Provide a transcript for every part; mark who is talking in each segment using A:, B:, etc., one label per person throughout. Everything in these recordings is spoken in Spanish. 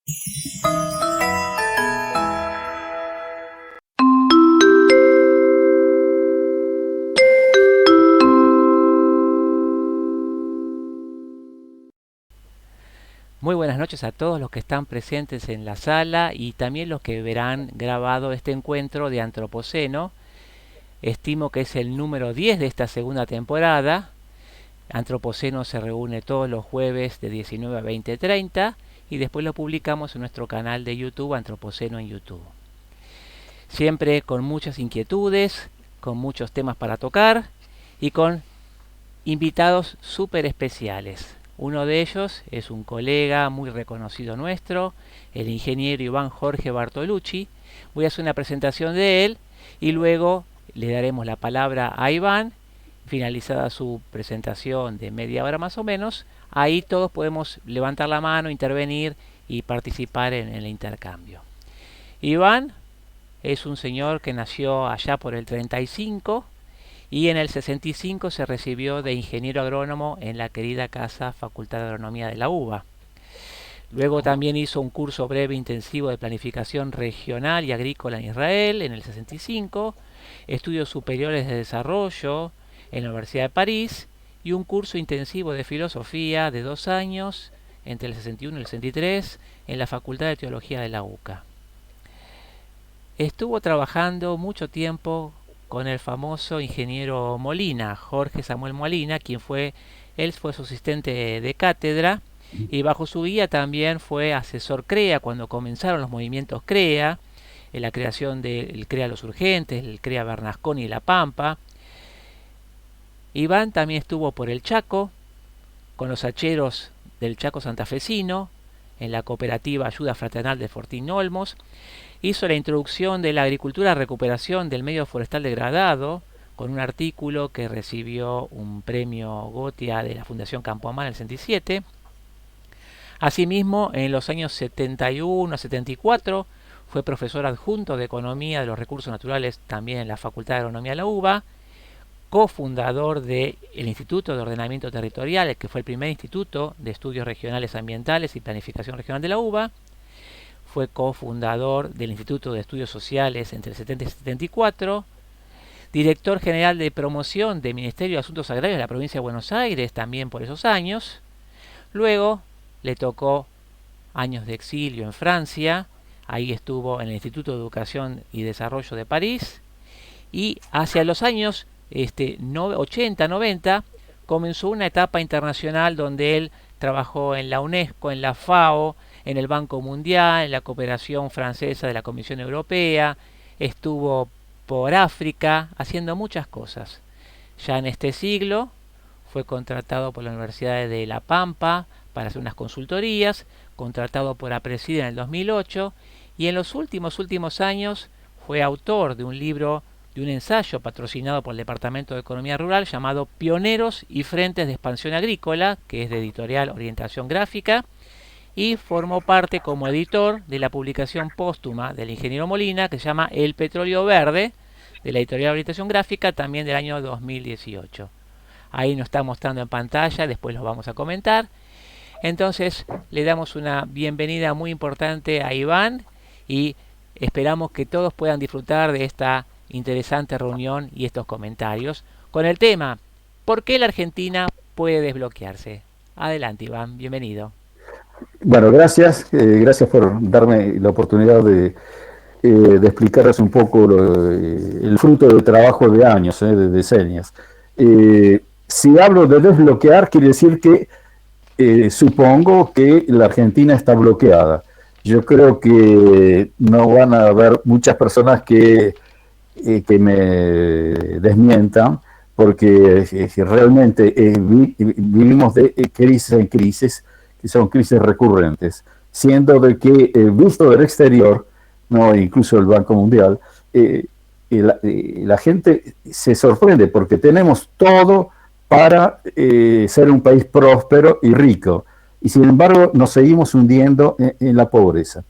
A: Muy buenas noches a todos los que están presentes en la sala y también los que verán grabado este encuentro de Antropoceno. Estimo que es el número 10 de esta segunda temporada. Antropoceno se reúne todos los jueves de 19 a 20:30 y después lo publicamos en nuestro canal de YouTube, Antropoceno en YouTube. Siempre con muchas inquietudes, con muchos temas para tocar y con invitados súper especiales. Uno de ellos es un colega muy reconocido nuestro, el ingeniero Iván Jorge Bartolucci. Voy a hacer una presentación de él y luego le daremos la palabra a Iván. Finalizada su presentación de media hora más o menos, ahí todos podemos levantar la mano, intervenir y participar en el intercambio. Iván es un señor que nació allá por el 35 y en el 65 se recibió de ingeniero agrónomo en la querida casa Facultad de Agronomía de la UBA. Luego también hizo un curso breve intensivo de planificación regional y agrícola en Israel en el 65, estudios superiores de desarrollo en la Universidad de París y un curso intensivo de filosofía de 2 años entre el 61 y el 63 en la Facultad de Teología de la UCA. Estuvo trabajando mucho tiempo con el famoso ingeniero Molina, Jorge Samuel Molina, él fue su asistente de cátedra y bajo su guía también fue asesor CREA cuando comenzaron los movimientos CREA, en la creación del CREA Los Urgentes, el CREA Bernasconi y La Pampa. Iván también estuvo por el Chaco, con los hacheros del Chaco santafesino, en la cooperativa Ayuda Fraternal de Fortín Olmos. Hizo la introducción de la agricultura a recuperación del medio forestal degradado, con un artículo que recibió un premio Gotia de la Fundación Campo Amar en el 67. Asimismo, en los años 71 a 74, fue profesor adjunto de Economía de los Recursos Naturales también en la Facultad de Agronomía de la UBA, cofundador del Instituto de Ordenamiento Territorial, que fue el primer instituto de estudios regionales ambientales y planificación regional de la UBA. Fue cofundador del Instituto de Estudios Sociales entre el 70 y el 74, director general de promoción del Ministerio de Asuntos Agrarios de la provincia de Buenos Aires también por esos años. Luego le tocó años de exilio en Francia, ahí estuvo en el Instituto de Educación y Desarrollo de París, y hacia los años 80-90 comenzó una etapa internacional donde él trabajó en la UNESCO, en la FAO, en el Banco Mundial, en la cooperación francesa de la Comisión Europea, estuvo por África haciendo muchas cosas. Ya en este siglo fue contratado por la Universidad de La Pampa para hacer unas consultorías, contratado por APRESIDE en el 2008 y en los últimos años fue autor de un libro, de un ensayo patrocinado por el Departamento de Economía Rural llamado Pioneros y Frentes de Expansión Agrícola, que es de editorial Orientación Gráfica, y formó parte como editor de la publicación póstuma del ingeniero Molina que se llama El Petróleo Verde, de la editorial Orientación Gráfica, también del año 2018. Ahí nos está mostrando en pantalla, después lo vamos a comentar. Entonces le damos una bienvenida muy importante a Iván y esperamos que todos puedan disfrutar de esta interesante reunión y estos comentarios con el tema ¿por qué la Argentina puede desbloquearse? Adelante Iván, bienvenido.
B: Bueno, gracias por darme la oportunidad de explicarles un poco el fruto del trabajo de años, de decenios. Si hablo de desbloquear, quiere decir que supongo que la Argentina está bloqueada. Yo creo que no van a haber muchas personas que me desmientan, porque realmente vivimos de crisis en crisis, que son crisis recurrentes, siendo de que visto del exterior, no, incluso el Banco Mundial, la gente se sorprende porque tenemos todo para ser un país próspero y rico, y sin embargo nos seguimos hundiendo en la pobreza.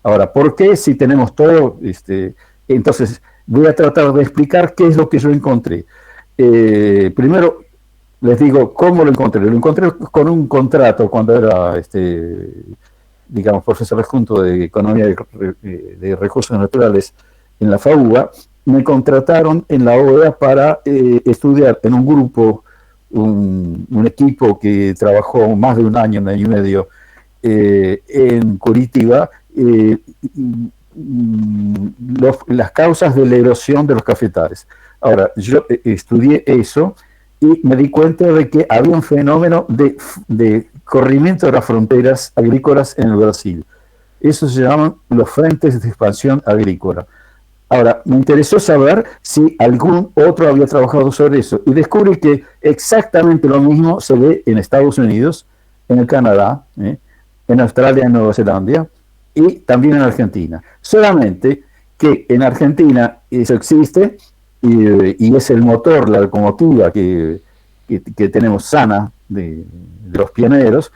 B: Ahora, ¿por qué si tenemos todo? Entonces voy a tratar de explicar qué es lo que yo encontré. Primero les digo cómo lo encontré. Lo encontré con un contrato cuando era digamos, profesor adjunto de Economía de Recursos Naturales en la FAUBA, me contrataron en la OEA para estudiar en un grupo, un equipo que trabajó más de un año y medio en Curitiba, las causas de la erosión de los cafetales. Ahora, yo estudié eso y me di cuenta de que había un fenómeno de corrimiento de las fronteras agrícolas en el Brasil. Eso se llaman los frentes de expansión agrícola. Ahora, me interesó saber si algún otro había trabajado sobre eso y descubrí que exactamente lo mismo se ve en Estados Unidos, en el Canadá, en Australia, en Nueva Zelanda y también en Argentina. Solamente que en Argentina eso existe y es el motor, la locomotora que tenemos sana de los pioneros,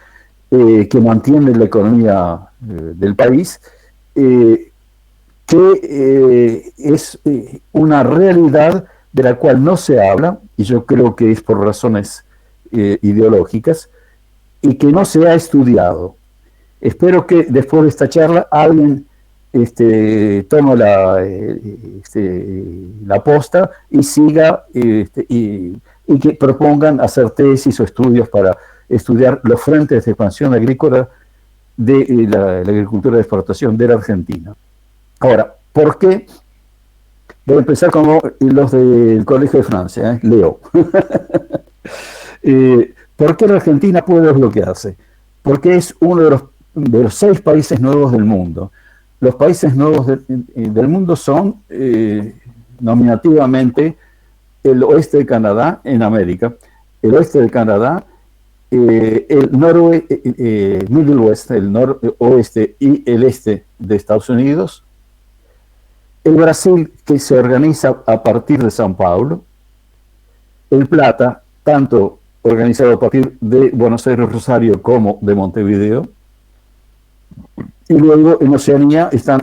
B: que mantiene la economía del país, que es una realidad de la cual no se habla, y yo creo que es por razones ideológicas, y que no se ha estudiado. Espero que después de esta charla alguien tome la posta y siga y que propongan hacer tesis o estudios para estudiar los frentes de expansión agrícola de la agricultura de exportación de la Argentina. Ahora, ¿por qué? Voy a empezar como los del Colegio de Francia, leo. ¿Por qué la Argentina puede desbloquearse? Porque es uno de los 6 países nuevos del mundo. Los países nuevos del mundo son nominativamente el oeste de Canadá en América, el oeste de Canadá, el Middle West, el noroeste y el este de Estados Unidos, el Brasil, que se organiza a partir de São Paulo, el Plata, tanto organizado a partir de Buenos Aires, Rosario, como de Montevideo, y luego en Oceanía están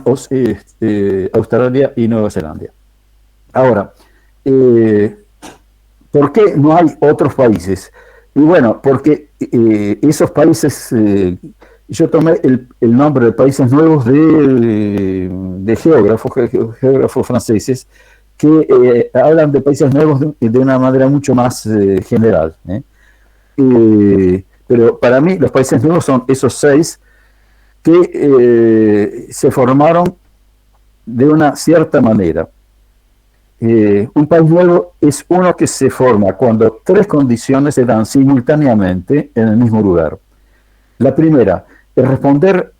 B: Australia y Nueva Zelanda. Ahora, ¿por qué no hay otros países? Y bueno, porque esos países, yo tomé el nombre de países nuevos de geógrafos franceses que hablan de países nuevos de una manera mucho más general. Pero para mí los países nuevos son esos 6 que se formaron de una cierta manera. Un país nuevo es uno que se forma cuando 3 condiciones se dan simultáneamente en el mismo lugar. La primera es responder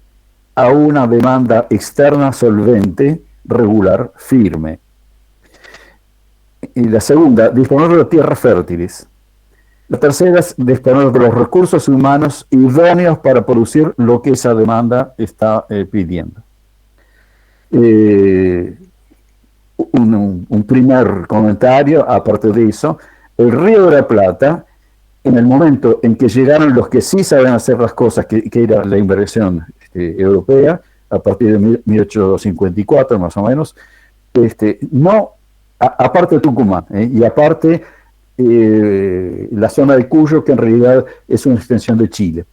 B: a una demanda externa solvente, regular, firme. Y la segunda, disponer de tierras fértiles. La tercera es disponer de los recursos humanos idóneos para producir lo que esa demanda está pidiendo. Un primer comentario, aparte de eso, el Río de la Plata, en el momento en que llegaron los que sí saben hacer las cosas, que era la inversión europea, a partir de 1854 más o menos, no, aparte de Tucumán, y aparte la zona de Cuyo, que en realidad es una extensión de Chile,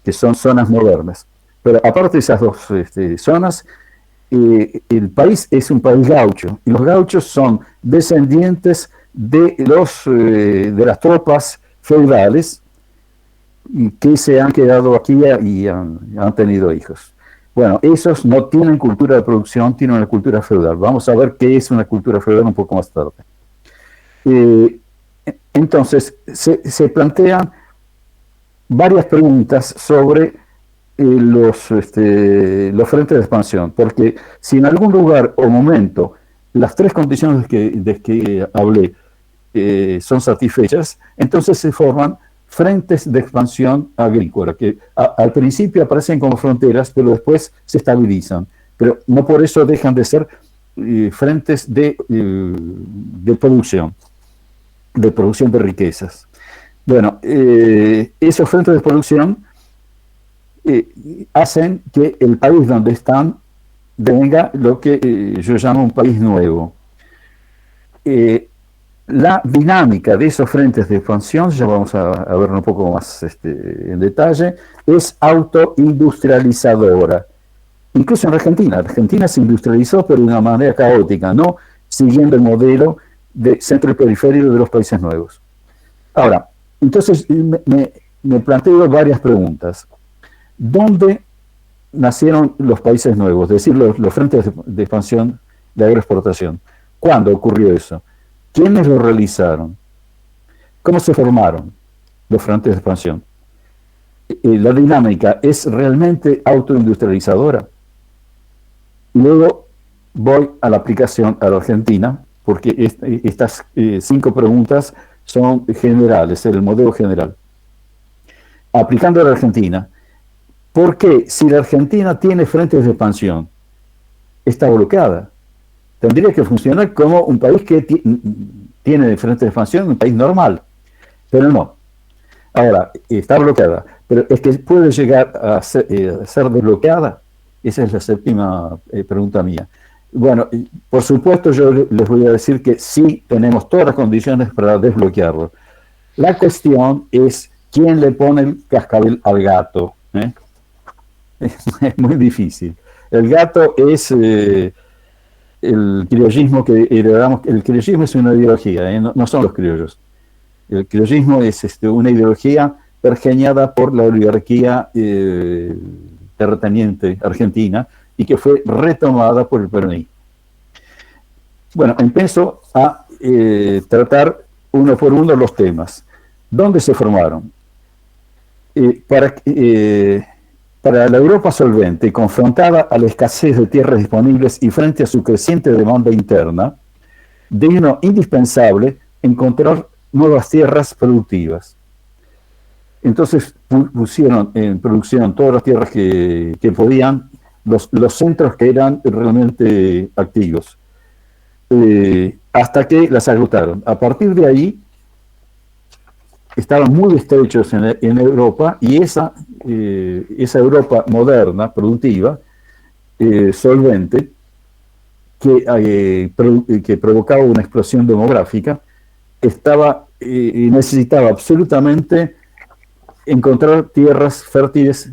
B: que son zonas modernas. Pero aparte de esas 2 zonas, el país es un país gaucho, y los gauchos son descendientes de las tropas feudales que se han quedado aquí y han tenido hijos. Bueno, esos no tienen cultura de producción, tienen una cultura feudal. Vamos a ver qué es una cultura feudal un poco más tarde. Entonces, se plantean varias preguntas sobre los frentes de expansión, porque si en algún lugar o momento las 3 condiciones de que hablé son satisfechas, entonces se forman frentes de expansión agrícola, que al principio aparecen como fronteras, pero después se estabilizan, pero no por eso dejan de ser frentes de producción de riquezas. Bueno, esos frentes de producción hacen que el país donde están devenga lo que yo llamo un país nuevo. la dinámica de esos frentes de expansión, ya vamos a ver un poco más en detalle, es autoindustrializadora. Incluso en Argentina. Argentina se industrializó, pero de una manera caótica, no siguiendo el modelo de centro y periférico de los países nuevos. Ahora, entonces me planteo varias preguntas. ¿Dónde nacieron los países nuevos? Es decir, los frentes de expansión de agroexportación. ¿Cuándo ocurrió eso? ¿Quiénes lo realizaron? ¿Cómo se formaron los frentes de expansión? ¿La dinámica es realmente autoindustrializadora? Y luego voy a la aplicación a la Argentina, porque estas 5 preguntas son generales, el modelo general. Aplicando a la Argentina, ¿por qué si la Argentina tiene frentes de expansión, está bloqueada? Tendría que funcionar como un país que tiene frentes de expansión, un país normal, pero no. Ahora, está bloqueada, pero es que puede llegar a ser desbloqueada. Esa es la séptima pregunta mía. Bueno, por supuesto yo les voy a decir que sí tenemos todas las condiciones para desbloquearlo. La cuestión es quién le pone el cascabel al gato. Es muy difícil. El gato es el criollismo que heredamos. El criollismo es una ideología, no son los criollos. El criollismo es una ideología pergeñada por la oligarquía terrateniente argentina y que fue retomada por el peronismo. Bueno, empiezo a tratar uno por uno los temas. ¿Dónde se formaron? Para la Europa solvente, confrontada a la escasez de tierras disponibles y frente a su creciente demanda interna, devino indispensable encontrar nuevas tierras productivas. Entonces pusieron en producción todas las tierras que podían, los centros que eran realmente activos, hasta que las agotaron. A partir de ahí, estaban muy estrechos en Europa, y esa Europa moderna, productiva, solvente, que provocaba una explosión demográfica, necesitaba absolutamente encontrar tierras fértiles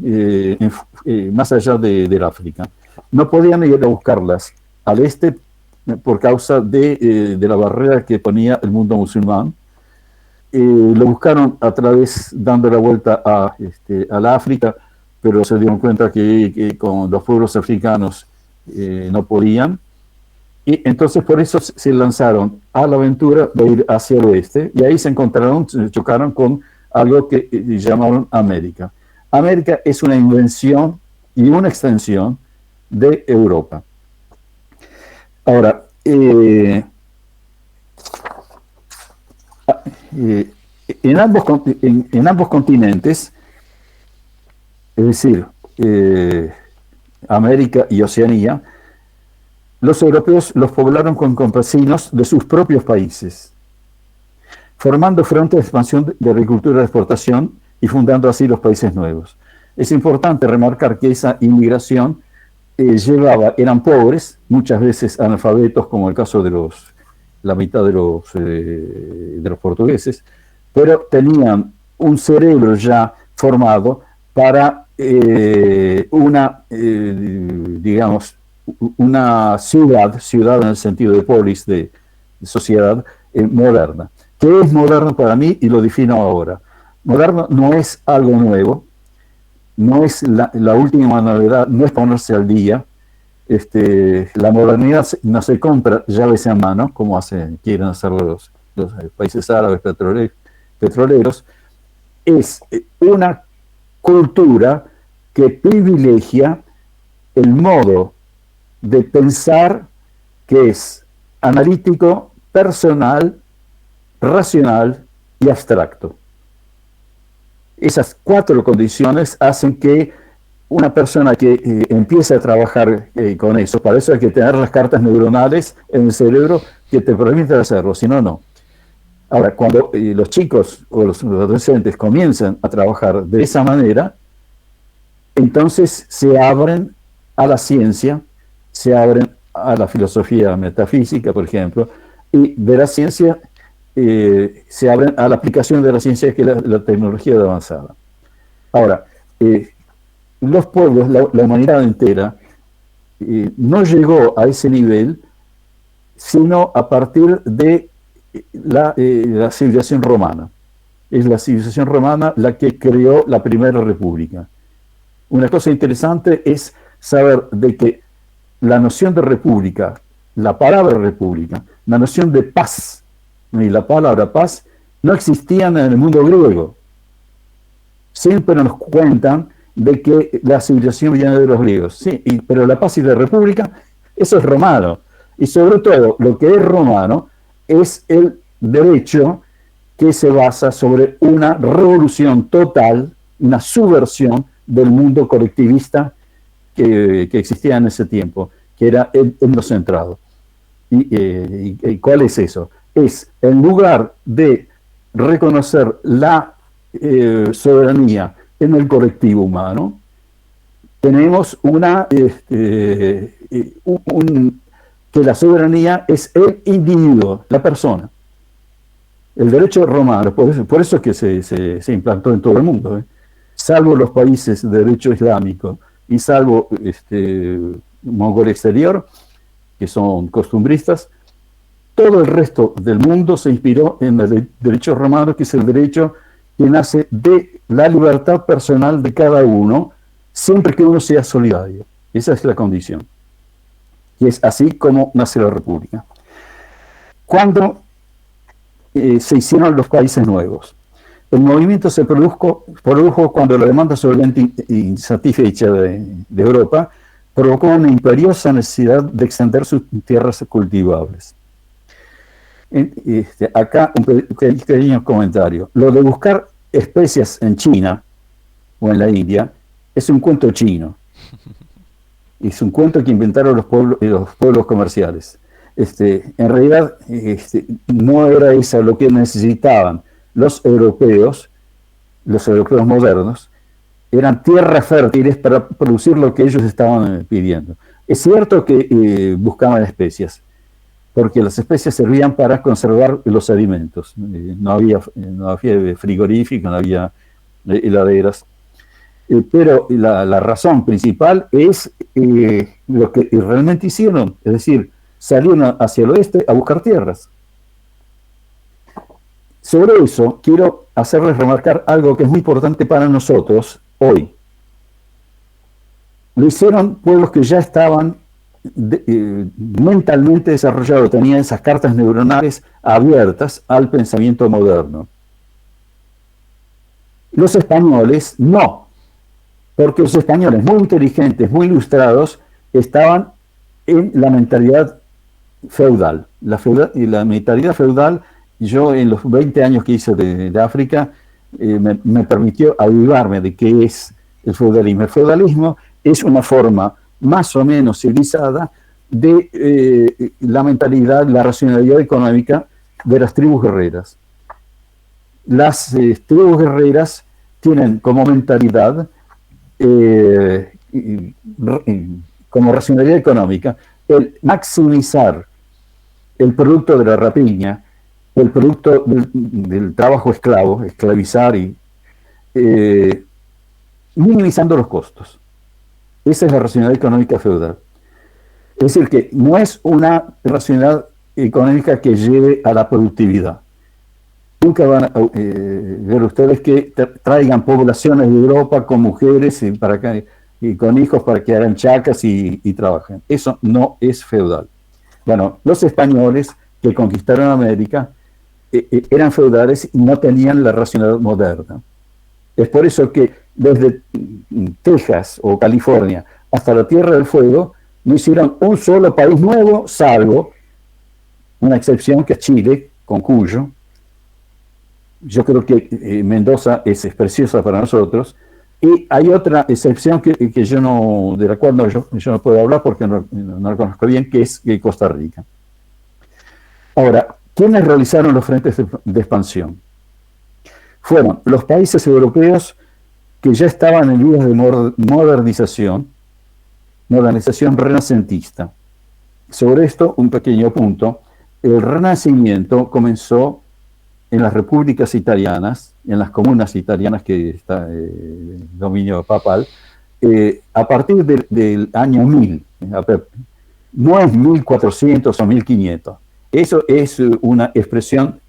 B: más allá del África. No podían ir a buscarlas al este por causa de la barrera que ponía el mundo musulmán. Lo buscaron dando la vuelta a la África, pero se dieron cuenta que con los pueblos africanos no podían, y entonces por eso se lanzaron a la aventura de ir hacia el oeste, y ahí se chocaron con algo que llamaron América. América es una invención y una extensión de Europa. Ahora, en ambos continentes, es decir, América y Oceanía, los europeos los poblaron con campesinos de sus propios países, formando frentes de expansión de agricultura de exportación y fundando así los países nuevos. Es importante remarcar que esa inmigración eran pobres, muchas veces analfabetos, como el caso de la mitad de los portugueses, pero tenían un cerebro ya formado para digamos, una ciudad en el sentido de polis, de sociedad moderna. ¿Qué es moderno para mí? Y lo defino ahora. Moderno no es algo nuevo, no es la última novedad, no es ponerse al día. La modernidad no se compra llaves en mano, como quieren hacerlo los países árabes petroleros. Es una cultura que privilegia el modo de pensar que es analítico, personal, racional y abstracto. Esas 4 condiciones hacen que una persona que empiece a trabajar con eso, para eso hay que tener las cartas neuronales en el cerebro que te permiten hacerlo, si no, no. Ahora, cuando los chicos o los adolescentes comienzan a trabajar de esa manera, entonces se abren a la ciencia, se abren a la filosofía metafísica, por ejemplo, y de la ciencia se abren a la aplicación de la ciencia, que es la tecnología avanzada. Ahora, los pueblos, la humanidad entera, no llegó a ese nivel sino a partir de la civilización romana. Es la civilización romana la que creó la primera república. Una cosa interesante es saber de que la noción de república, la palabra república, la noción de paz y la palabra paz no existían en el mundo griego. Siempre nos cuentan de que la civilización viene de los griegos, sí, pero la paz y la república, eso es romano. Y sobre todo, lo que es romano es el derecho que se basa sobre una revolución total, una subversión del mundo colectivista que existía en ese tiempo, que era etnocentrado. ¿Y cuál es eso? Es, en lugar de reconocer la soberanía en el colectivo humano, tenemos que la soberanía es el individuo, la persona. El derecho romano, por eso es que se implantó en todo el mundo, salvo los países de derecho islámico y salvo Mongolia Exterior, que son costumbristas, todo el resto del mundo se inspiró en el derecho romano, que es el derecho que nace de la libertad personal de cada uno, siempre que uno sea solidario. Esa es la condición. Y es así como nace la República. Cuando se hicieron los países nuevos, el movimiento se produjo cuando la demanda solvente insatisfecha de Europa provocó una imperiosa necesidad de extender sus tierras cultivables. Acá un pequeño comentario. Lo de buscar especias en China o en la India es un cuento chino. Es un cuento que inventaron los pueblos comerciales. En realidad no era eso lo que necesitaban los europeos modernos. Eran tierras fértiles para producir lo que ellos estaban pidiendo. Es cierto que buscaban especias, porque las especias servían para conservar los alimentos. No había frigorífico, no había heladeras. Pero la razón principal es lo que realmente hicieron, es decir, salieron hacia el oeste a buscar tierras. Sobre eso quiero hacerles remarcar algo que es muy importante para nosotros hoy. Lo hicieron pueblos que ya estaban mentalmente desarrollados, tenían esas cartas neuronales abiertas al pensamiento moderno. Los españoles no, porque los españoles muy inteligentes, muy ilustrados, estaban en la mentalidad feudal. La mentalidad feudal, yo en los 20 años que hice de África, me permitió avivarme de qué es el feudalismo. El feudalismo es una forma más o menos civilizada de la mentalidad, la racionalidad económica de las tribus guerreras. Las tribus guerreras tienen como mentalidad, como racionalidad económica, el maximizar el producto de la rapiña, el producto del trabajo esclavo, esclavizar y minimizando los costos. Esa es la racionalidad económica feudal. Es decir, que no es una racionalidad económica que lleve a la productividad. Nunca van a ver ustedes que traigan poblaciones de Europa con mujeres y con hijos para que hagan chacas y trabajen. Eso no es feudal. Bueno, los españoles que conquistaron América eran feudales y no tenían la racionalidad moderna. Es por eso que desde Texas o California hasta la Tierra del Fuego no hicieron un solo país nuevo, salvo una excepción que es Chile, con Cuyo. Yo creo que Mendoza es preciosa para nosotros. Y hay otra excepción que yo no, de la cual yo no puedo hablar porque no la conozco bien, que es Costa Rica. Ahora, ¿quiénes realizaron los frentes de expansión? Fueron los países europeos que ya estaban en vías de modernización renacentista. Sobre esto, un pequeño punto. El Renacimiento comenzó en las repúblicas italianas, en las comunas italianas que está dominio papal, a partir del año 1000, no es 1400 o 1500. Eso es una expresión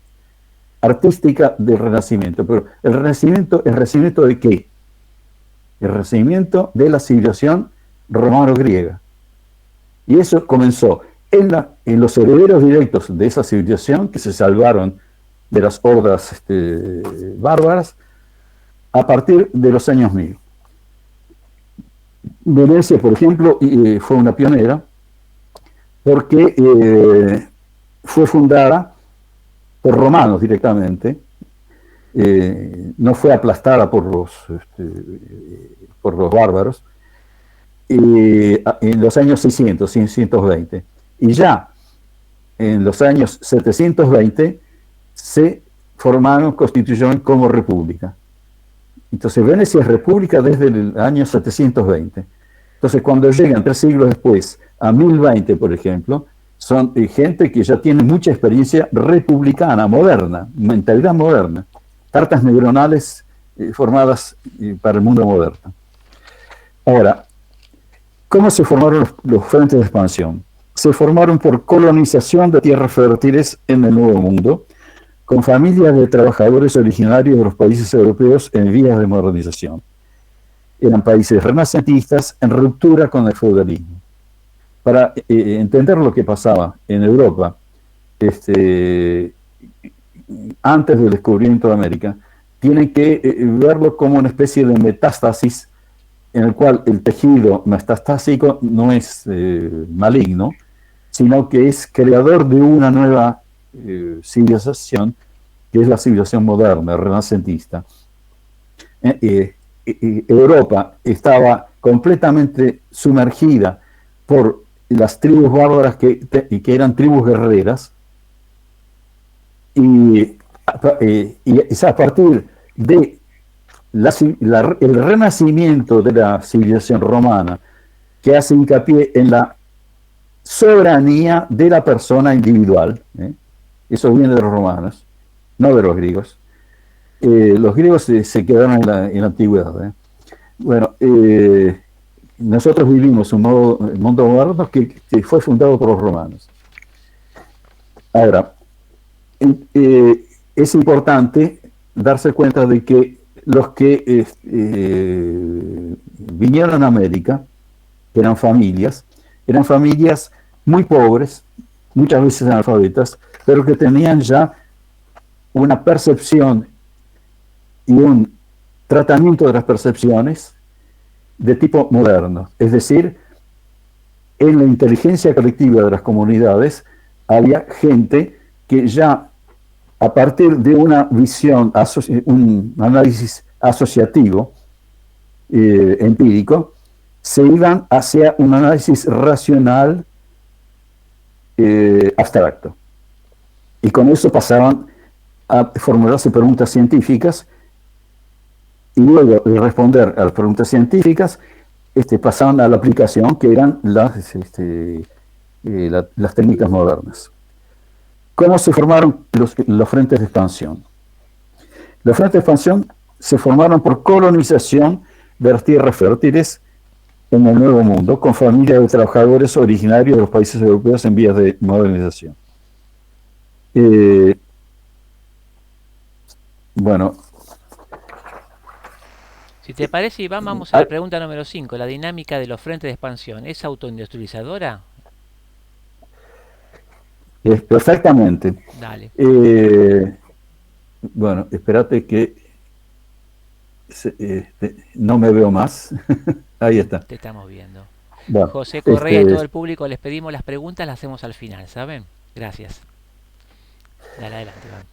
B: artística del Renacimiento. Pero ¿el Renacimiento de qué? El Renacimiento de la civilización romano-griega. Y eso comenzó en los herederos directos de esa civilización, que se salvaron de las hordas bárbaras, a partir de los años 1000. Venecia, por ejemplo, fue una pionera, porque fue fundada por romanos directamente, no fue aplastada por los bárbaros, en los años 620. Y ya en los años 720 se constituyeron como república. Entonces Venecia es república desde el año 720. Entonces cuando llegan 3 siglos después a 1020, por ejemplo, son gente que ya tiene mucha experiencia republicana, moderna, mentalidad moderna, cartas neuronales formadas para el mundo moderno. Ahora, ¿cómo se formaron los frentes de expansión? Se formaron por colonización de tierras fértiles en el Nuevo Mundo, con familias de trabajadores originarios de los países europeos en vías de modernización. Eran países renacentistas en ruptura con el feudalismo. Para entender lo que pasaba en Europa antes del descubrimiento de América, tienen que verlo como una especie de metástasis, en el cual el tejido metastásico no es maligno, sino que es creador de una nueva civilización, que es la civilización moderna, renacentista. Europa estaba completamente sumergida por las tribus bárbaras que eran tribus guerreras, y es a partir de el renacimiento de la civilización romana que hace hincapié en la soberanía de la persona individual. Eso viene de los romanos, no de los griegos. Los griegos se quedaron en la antigüedad. Bueno, nosotros vivimos un mundo moderno que fue fundado por los romanos. Ahora, es importante darse cuenta de que los que vinieron a América eran familias muy pobres, muchas veces analfabetas, pero que tenían ya una percepción y un tratamiento de las percepciones de tipo moderno. Es decir, en la inteligencia colectiva de las comunidades había gente que ya a partir de una visión, un análisis asociativo, empírico, se iban hacia un análisis racional abstracto. Y con eso pasaban a formularse preguntas científicas, y luego de responder a las preguntas científicas, pasaban a la aplicación, que eran las técnicas modernas. ¿Cómo se formaron los frentes de expansión? Los frentes de expansión se formaron por colonización de las tierras fértiles en el Nuevo Mundo, con familias de trabajadores originarios de los países europeos en vías de modernización. Bueno.
A: Si te parece, Iván, vamos a la pregunta número 5. La dinámica de los frentes de expansión, ¿es autoindustrializadora?
B: Perfectamente.
A: Dale.
B: Bueno, espérate que no me veo más. Ahí está.
A: Te estamos viendo.
B: Bueno,
A: José Correa y todo el público, les pedimos las preguntas, las hacemos al final, ¿saben? Gracias. Dale adelante, Iván.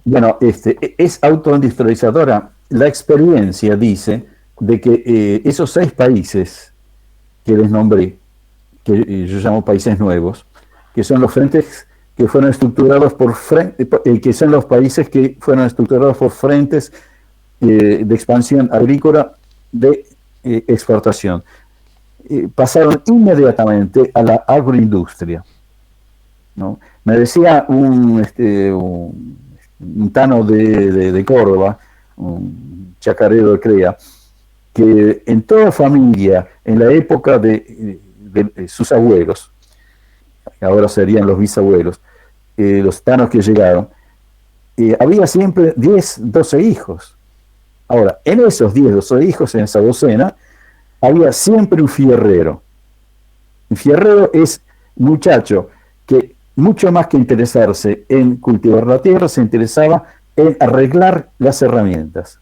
B: Bueno, es autoindustrializadora. La experiencia dice de que esos 6 países que les nombré, que yo llamo países nuevos, que son los frentes que fueron estructurados que son los países que fueron estructurados por frentes de expansión agrícola de exportación, pasaron inmediatamente a la agroindustria, ¿no? Me decía un un tano de Córdoba, un chacarero de Crea, que en toda familia, en la época de sus abuelos, ahora serían los bisabuelos, los tanos que llegaron, había siempre 10, 12 hijos. Ahora, en esos 10, 12 hijos, en esa docena, había siempre un fierrero. Un fierrero es un muchacho que, mucho más que interesarse en cultivar la tierra, se interesaba en arreglar las herramientas.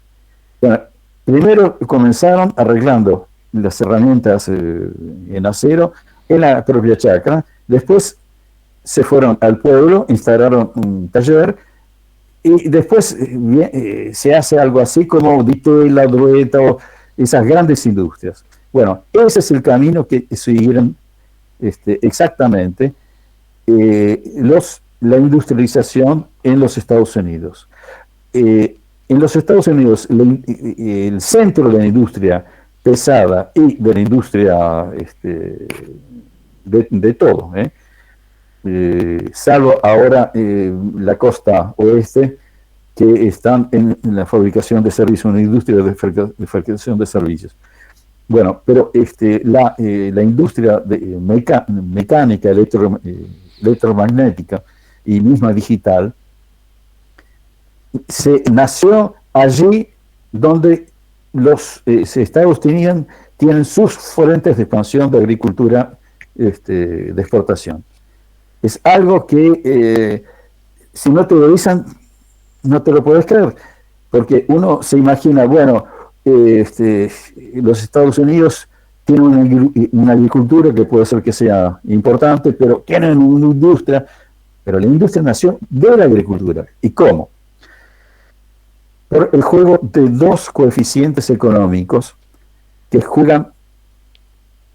B: Bueno, primero comenzaron arreglando las herramientas en acero en la propia chacra, después se fueron al pueblo, instalaron un taller, y después se hace algo así como Ditela, Drueta, o esas grandes industrias. Bueno, ese es el camino que siguieron exactamente la industrialización en los Estados Unidos. En los Estados Unidos, el centro de la industria pesada y de la industria de todo, salvo ahora la costa oeste, que están en la fabricación de servicios, una industria de fabricación de servicios. Bueno, pero la industria mecánica, electromagnética y misma digital, se nació allí donde los estados tienen sus frentes de expansión de agricultura de exportación. Es algo que si no te lo dicen, no te lo puedes creer, porque uno se imagina, bueno, los Estados Unidos tienen una agricultura que puede ser que sea importante, pero tienen una industria, pero la industria nació de la agricultura. ¿Y cómo? Por el juego de dos coeficientes económicos que juegan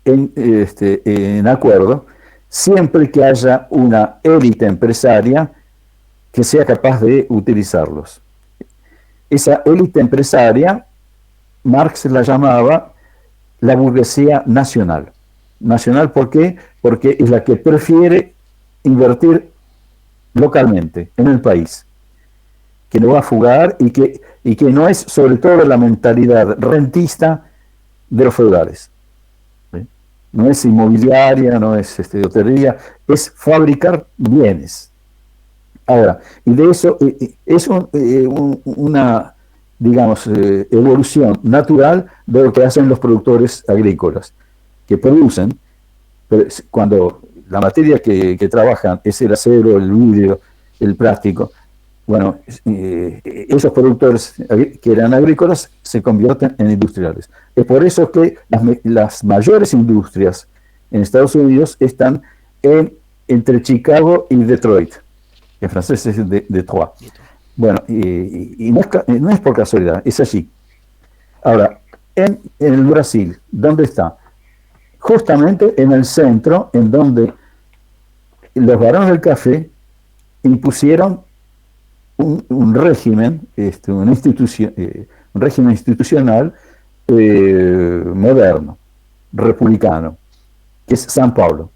B: en acuerdo, siempre que haya una élite empresaria que sea capaz de utilizarlos. Esa élite empresaria, Marx la llamaba la burguesía nacional. Nacional, ¿por qué? Porque es la que prefiere invertir localmente, en el país, que no va a fugar y que no es sobre todo la mentalidad rentista de los feudales. ¿Sí? No es inmobiliaria, no es hotelería, es fabricar bienes. Ahora, y de eso es una, digamos, evolución natural de lo que hacen los productores agrícolas, que producen, cuando la materia que trabajan es el acero, el vidrio, el plástico, bueno, esos productores que eran agrícolas se convierten en industriales. Es por eso que las mayores industrias en Estados Unidos están entre Chicago y Detroit. En francés es Detroit. Bueno, y no es por casualidad, es allí. Ahora, en el Brasil, ¿dónde está? Justamente en el centro, en donde los varones del café impusieron un régimen, un régimen institucional moderno, republicano, que es São Paulo.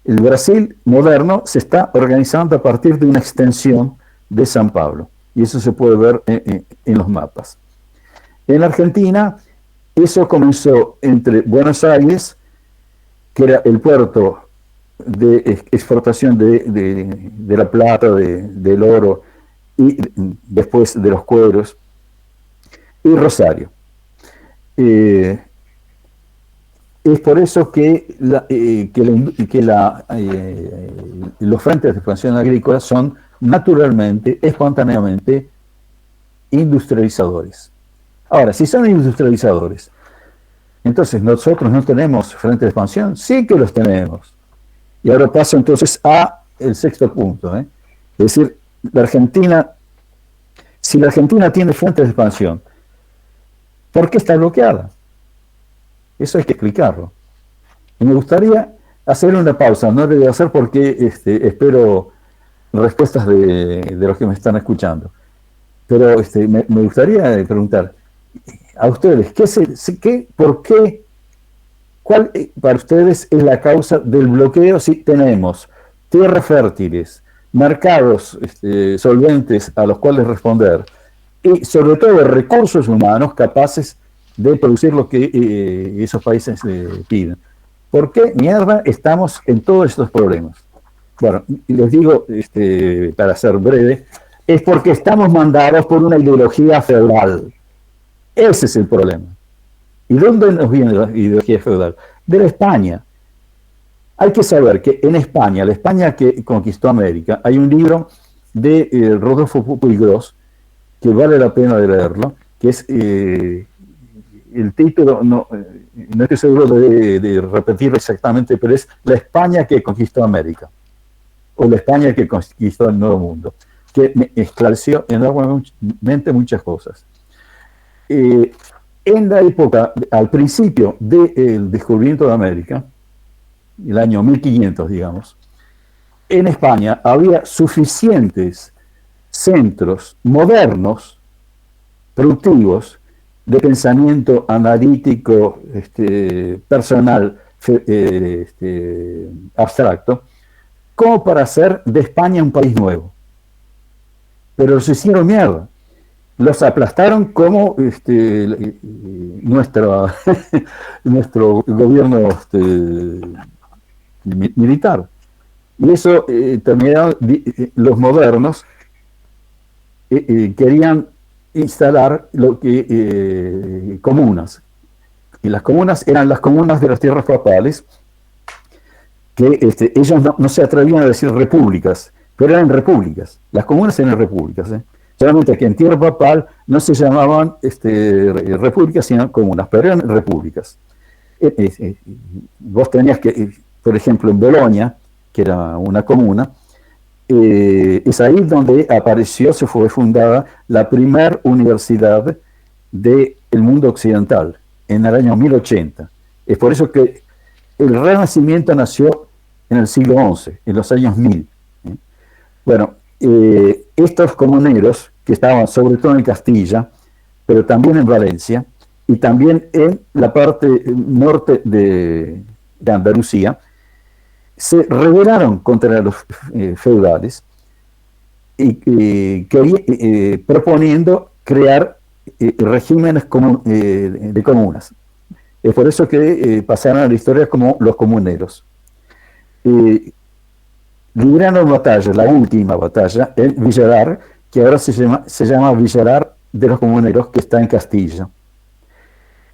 B: El Brasil moderno se está organizando a partir de una extensión de São Paulo, y eso se puede ver en los mapas. En Argentina, eso comenzó entre Buenos Aires, que era el puerto de exportación de la plata, del oro, y después de los cueros, y Rosario. Es por eso que los frentes de expansión agrícola son naturalmente, espontáneamente, industrializadores. Ahora, si son industrializadores, entonces nosotros no tenemos frentes de expansión, sí que los tenemos. Y ahora paso entonces a el sexto punto, Es decir, si la Argentina tiene frentes de expansión, ¿por qué está bloqueada? Eso hay que explicarlo. Y me gustaría hacer una pausa, no lo voy a hacer porque espero respuestas de los que me están escuchando. Pero me gustaría preguntar a ustedes, ¿cuál para ustedes es la causa del bloqueo si tenemos tierras fértiles, mercados solventes a los cuales responder y sobre todo recursos humanos capaces de producir lo que esos países piden. ¿Por qué mierda estamos en todos estos problemas? Bueno, les digo, para ser breve, es porque estamos mandados por una ideología feudal. Ese es el problema. ¿Y dónde nos viene la ideología feudal? De la España. Hay que saber que en España, la España que conquistó América, hay un libro de Rodolfo Puigros, que vale la pena de leerlo, que es el título, no estoy seguro de repetirlo exactamente, pero es La España que conquistó América, o La España que conquistó el Nuevo Mundo, que me esclareció enormemente muchas cosas. En la época, al principio del descubrimiento de América, el año 1500, digamos, en España había suficientes centros modernos, productivos, de pensamiento analítico, personal, abstracto, como para hacer de España un país nuevo. Pero los hicieron mierda. Los aplastaron como nuestro gobierno militar. Y eso terminaron, los modernos querían instalar lo que comunas. Y las comunas eran las comunas de las tierras papales, que ellos no se atrevían a decir repúblicas, pero eran repúblicas. Las comunas eran repúblicas. Solamente que en tierra papal no se llamaban repúblicas, sino comunas, pero eran repúblicas. Vos tenías que, por ejemplo, en Bolonia, que era una comuna, es ahí donde se fue fundada la primera universidad del mundo occidental, en el año 1080. Es por eso que el Renacimiento nació en el siglo XI, en los años 1000. Bueno, estos comuneros, que estaban sobre todo en Castilla, pero también en Valencia, y también en la parte norte de Andalucía, se rebelaron contra los feudales y proponiendo crear regímenes de comunas. Es por eso que pasaron a la historia como los comuneros. Libraron batalla, la última batalla, en Villalar, que ahora se llama Villalar de los Comuneros, que está en Castilla.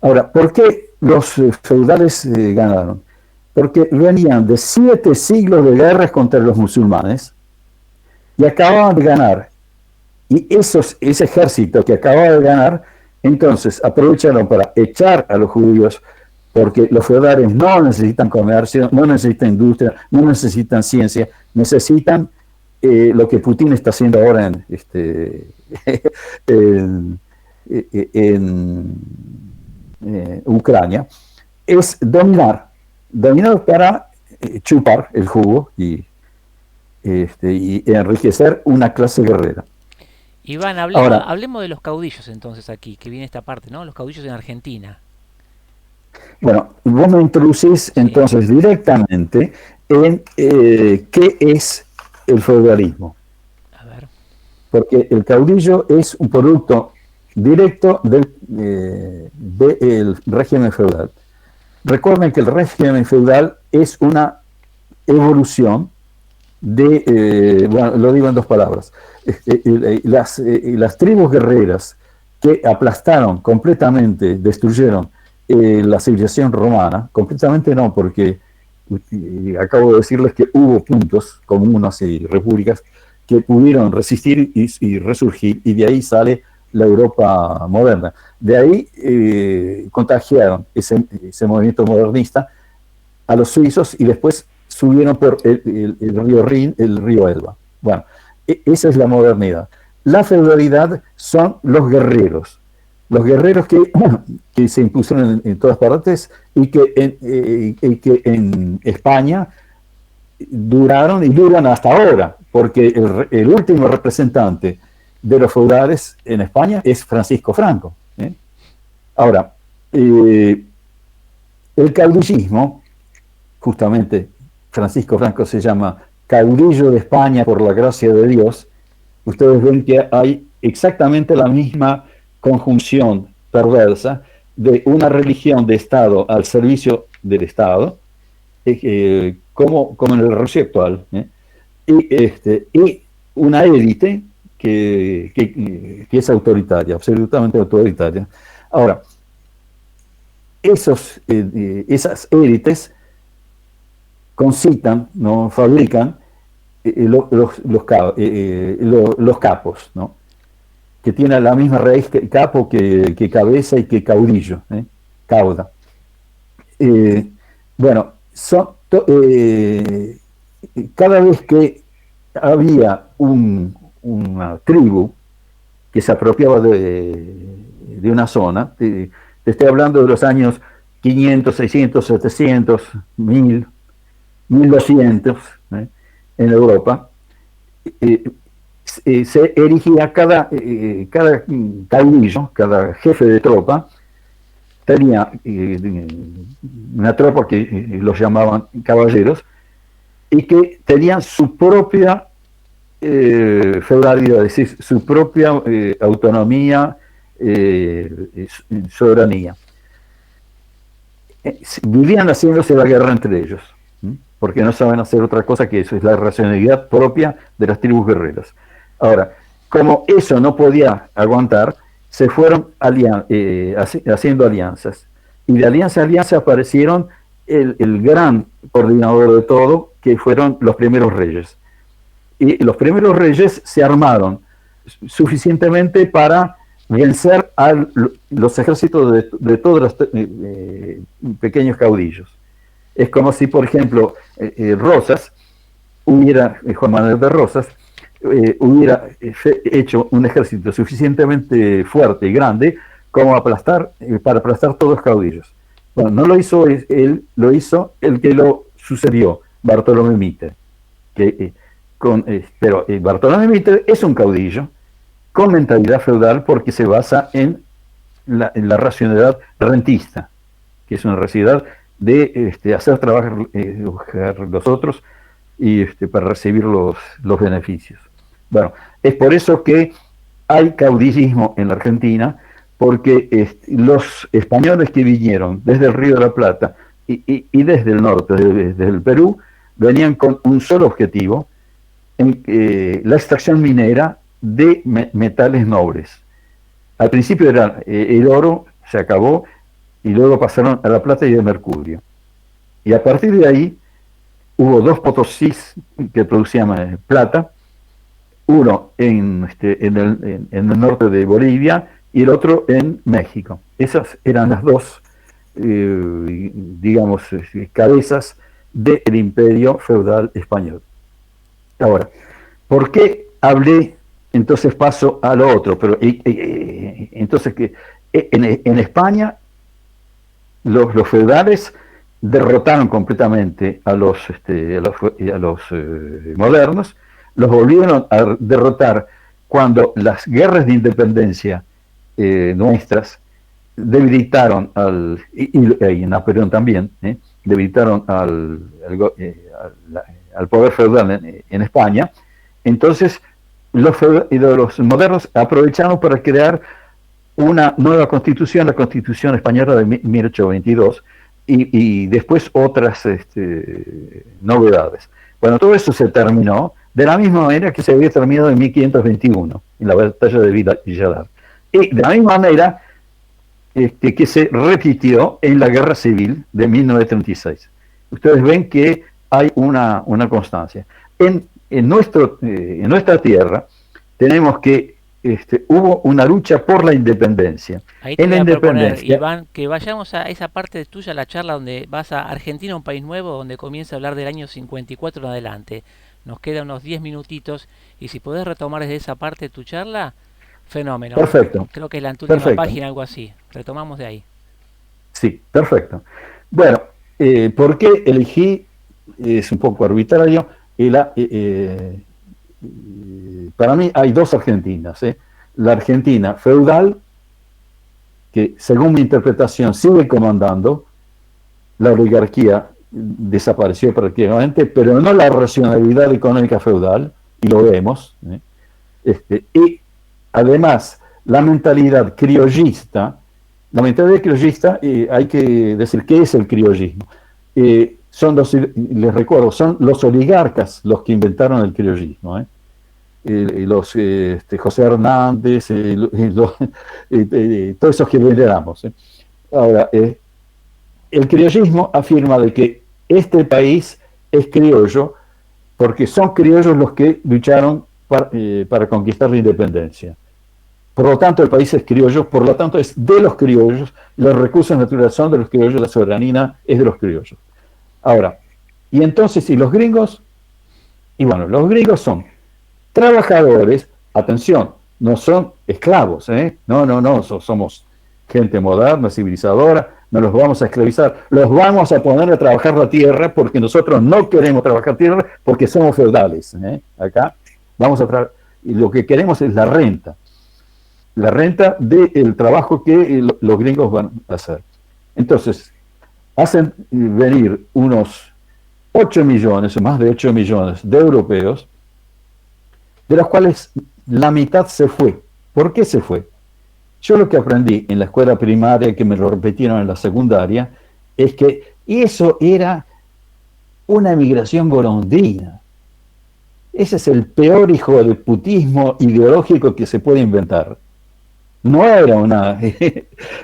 B: Ahora, ¿por qué los feudales ganaron? Porque venían de 7 siglos de guerras contra los musulmanes y acababan de ganar. Y ese ejército que acababa de ganar, entonces aprovecharon para echar a los judíos, porque los feudales no necesitan comercio, no necesitan industria, no necesitan ciencia, necesitan lo que Putin está haciendo ahora en Ucrania, es dominar para chupar el jugo y enriquecer una clase guerrera.
A: Iván, hablemos de los caudillos entonces aquí, que viene esta parte, ¿no? Los caudillos en Argentina.
B: Bueno, vos me introducís entonces directamente en qué es el feudalismo.
A: A ver.
B: Porque el caudillo es un producto directo del régimen feudal. Recuerden que el régimen feudal es una evolución bueno, lo digo en 2 palabras. Las tribus guerreras que aplastaron completamente, destruyeron la civilización romana, completamente no, porque acabo de decirles que hubo puntos comunas y repúblicas que pudieron resistir y resurgir, y de ahí sale la Europa moderna. De ahí contagiaron ese movimiento modernista a los suizos y después subieron por el río Rin, el río Elba. Bueno, esa es la modernidad. La feudalidad son los guerreros que se impusieron en todas partes y que en España duraron y duran hasta ahora, porque el último representante de los feudales en España es Francisco Franco. Ahora, el caudillismo, justamente Francisco Franco se llama caudillo de España por la gracia de Dios, ustedes ven que hay exactamente la misma conjunción perversa de una religión de Estado al servicio del Estado, como en el Rusia actual, y una élite que es autoritaria, absolutamente autoritaria. Ahora, esas élites concitan, ¿no? Fabrican los capos, ¿no? Que tienen la misma raíz capo que cabeza y que caudillo, cauda. Bueno, cada vez que había una tribu que se apropiaba de una zona, te estoy hablando de los años 500, 600, 700, 1000, 1200, en Europa, se erigía cada caudillo, cada jefe de tropa, tenía una tropa que los llamaban caballeros, y que tenían su propia feudalidad, es decir, su propia autonomía, soberanía. Vivían haciéndose la guerra entre ellos, porque no saben hacer otra cosa que eso, es la racionalidad propia de las tribus guerreras. Ahora, como eso no podía aguantar, se fueron haciendo alianzas, y de alianza a alianza aparecieron el gran coordinador de todo, que fueron los primeros reyes. Y los primeros reyes se armaron suficientemente para vencer a los ejércitos de todos los pequeños caudillos. Es como si, por ejemplo, Juan Manuel de Rosas, hubiera hecho un ejército suficientemente fuerte y grande como para aplastar todos los caudillos. Bueno, no lo hizo él, lo hizo el que lo sucedió, Bartolomé Mitre. Pero Bartolomé Mitre es un caudillo con mentalidad feudal porque se basa en la racionalidad rentista, que es una racionalidad de hacer trabajar los otros y para recibir los beneficios. Bueno, es por eso que hay caudillismo en la Argentina, porque los españoles que vinieron desde el Río de la Plata y desde el norte, desde el Perú, venían con un solo objetivo, la extracción minera de metales nobles. Al principio era el oro, se acabó, y luego pasaron a la plata y el mercurio. Y a partir de ahí hubo dos Potosís que producían plata, uno en el norte de Bolivia y el otro en México. Esas eran las dos, digamos, cabezas del imperio feudal español. Ahora, ¿por qué hablé? Entonces paso a lo otro, pero entonces que en España los feudales derrotaron completamente a los modernos, los volvieron a derrotar cuando las guerras de independencia nuestras debilitaron y Napoleón también, debilitaron al poder feudal en España. Entonces los modernos aprovecharon para crear una nueva constitución, la Constitución Española de 1822, y después otras novedades. Bueno, todo eso se terminó de la misma manera que se había terminado en 1521, en la batalla de Villalar. Y de la misma manera que se repitió en la Guerra Civil de 1936. Ustedes ven que hay una constancia. En nuestra tierra tenemos que hubo una lucha por la independencia.
A: Ahí te voy a proponer, Iván, que vayamos a esa parte tuya, la charla donde vas a Argentina, un país nuevo, donde comienza a hablar del año 54 en adelante. Nos quedan unos 10 minutitos y si podés retomar desde esa parte de tu charla, fenómeno.
B: Perfecto.
A: Creo que es la última página, algo así. Retomamos de ahí.
B: Sí, perfecto. Bueno, ¿por qué elegí? Es un poco arbitrario. Para mí hay dos Argentinas. La Argentina feudal, que según mi interpretación sigue comandando la oligarquía desapareció prácticamente, pero no la racionalidad económica feudal, y lo vemos, y además la mentalidad criollista, hay que decir, ¿qué es el criollismo? Les recuerdo, son los oligarcas los que inventaron el criollismo, José Hernández, todos esos que veneramos. Ahora, el criollismo afirma de que este país es criollo porque son criollos los que lucharon para conquistar la independencia. Por lo tanto, el país es criollo, por lo tanto es de los criollos, los recursos naturales son de los criollos, la soberanía es de los criollos. Ahora, y entonces, ¿y los gringos? Y bueno, los gringos son trabajadores, atención, no son esclavos, no, somos gente moderna, civilizadora, no los vamos a esclavizar, los vamos a poner a trabajar la tierra porque nosotros no queremos trabajar tierra porque somos feudales, acá vamos a trabajar, y lo que queremos es la renta del trabajo que los gringos van a hacer. Entonces, hacen venir unos 8 millones, o más de 8 millones de europeos, de los cuales la mitad se fue. ¿Por qué se fue? Yo lo que aprendí en la escuela primaria, que me lo repitieron en la secundaria, es que eso era una emigración golondrina. Ese es el peor hijo de putismo ideológico que se puede inventar. No era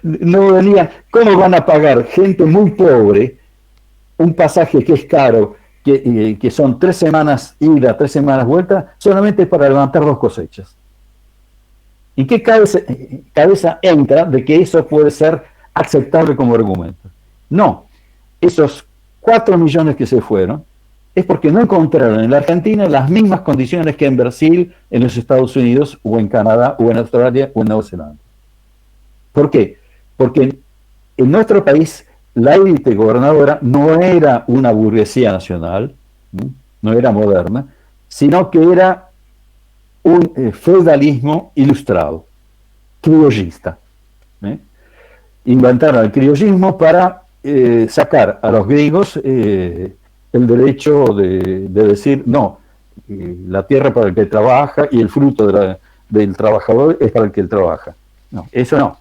B: no venía, ¿cómo van a pagar gente muy pobre un pasaje que es caro, que son 3 semanas ida, 3 semanas vuelta, solamente para levantar 2 cosechas? ¿En qué cabeza entra de que eso puede ser aceptable como argumento? No, esos 4 millones que se fueron es porque no encontraron en la Argentina las mismas condiciones que en Brasil, en los Estados Unidos, o en Canadá, o en Australia, o en Nueva Zelanda. ¿Por qué? Porque en nuestro país la élite gobernadora no era una burguesía nacional, no era moderna, sino que era un feudalismo ilustrado, criollista. Inventaron el criollismo para sacar a los griegos el derecho de decir, no, la tierra para el que trabaja y el fruto del trabajador es para el que él trabaja. No, eso no,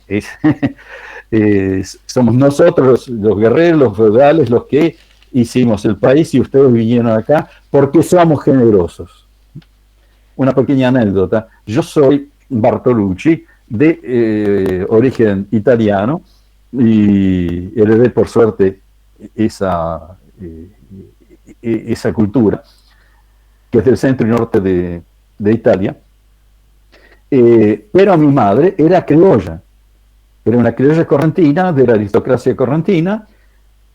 B: somos nosotros los guerreros, los feudales, los que hicimos el país y ustedes vinieron acá porque somos generosos. Una pequeña anécdota, yo soy Bartolucci, de origen italiano, y heredé por suerte esa cultura, que es del centro y norte de Italia, pero mi madre era criolla, era una criolla correntina, de la aristocracia correntina,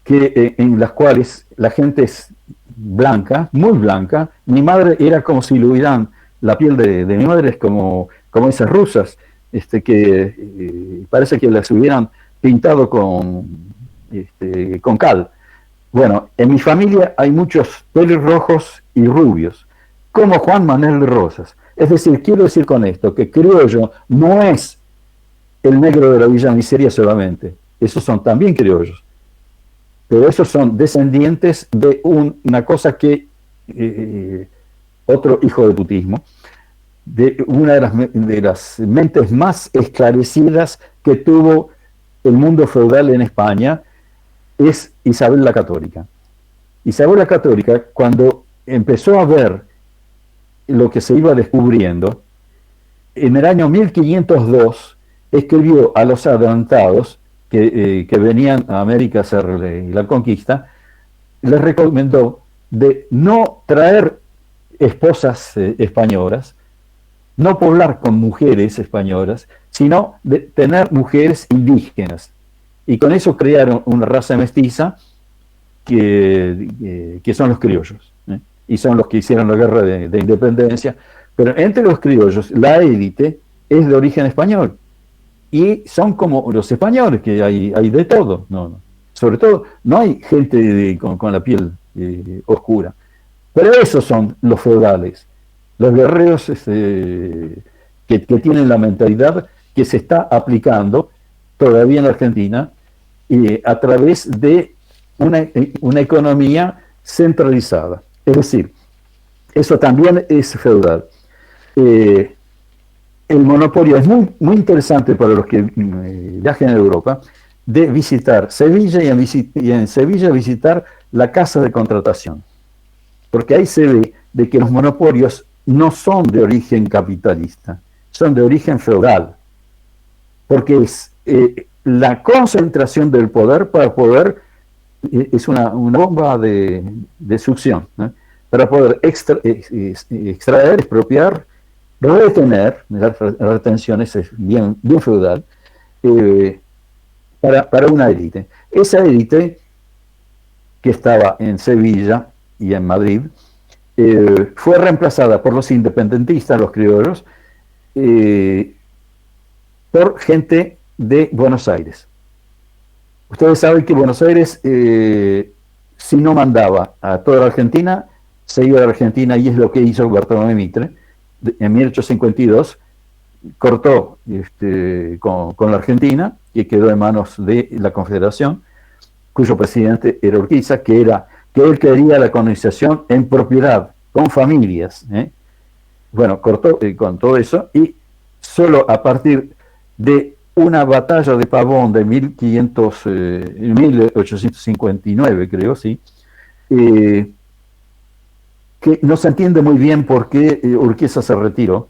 B: en las cuales la gente es blanca, muy blanca. Mi madre era como si le hubieran, la piel de mi madre es como esas rusas, que parece que las hubieran pintado con cal. Bueno, en mi familia hay muchos pelirrojos y rubios, como Juan Manuel de Rosas. Es decir, quiero decir con esto que criollo no es el negro de la Villa Miseria solamente, esos son también criollos, pero esos son descendientes de una cosa que otro hijo de putismo, de una de las mentes más esclarecidas que tuvo el mundo feudal en España, es Isabel la Católica. Isabel la Católica, cuando empezó a ver lo que se iba descubriendo, en el año 1502 escribió a los adelantados que venían a América a hacer la conquista, les recomendó de no traer esposas españolas, no poblar con mujeres españolas, sino de tener mujeres indígenas. Y con eso crearon una raza mestiza que son los criollos, y son los que hicieron la guerra de independencia. Pero entre los criollos, la élite es de origen español, y son como los españoles, que hay de todo. Sobre todo, no hay gente con la piel oscura. Pero esos son los feudales, los guerreros que tienen la mentalidad que se está aplicando todavía en la Argentina, a través de una economía centralizada. Es decir, eso también es feudal. El monopolio es muy, muy interesante para los que viajen a Europa, de visitar Sevilla y en Sevilla visitar la casa de contratación. Porque ahí se ve de que los monopolios no son de origen capitalista, son de origen feudal. Porque es la concentración del poder para poder, es una bomba de succión, ¿no? Para poder extraer, expropiar, retener, la retención es bien, bien feudal, para una élite. Esa élite que estaba en Sevilla y en Madrid, fue reemplazada por los independentistas, los criollos, por gente de Buenos Aires. Ustedes saben que Buenos Aires, si no mandaba a toda la Argentina, se iba a la Argentina, y es lo que hizo Bartolomé Mitre en 1852, cortó con la Argentina, que quedó en manos de la Confederación, cuyo presidente era Urquiza, que él quería la colonización en propiedad, con familias. Bueno, cortó con todo eso, y solo a partir de una batalla de Pavón de 1859, creo, sí, que no se entiende muy bien por qué Urquiza se retiró.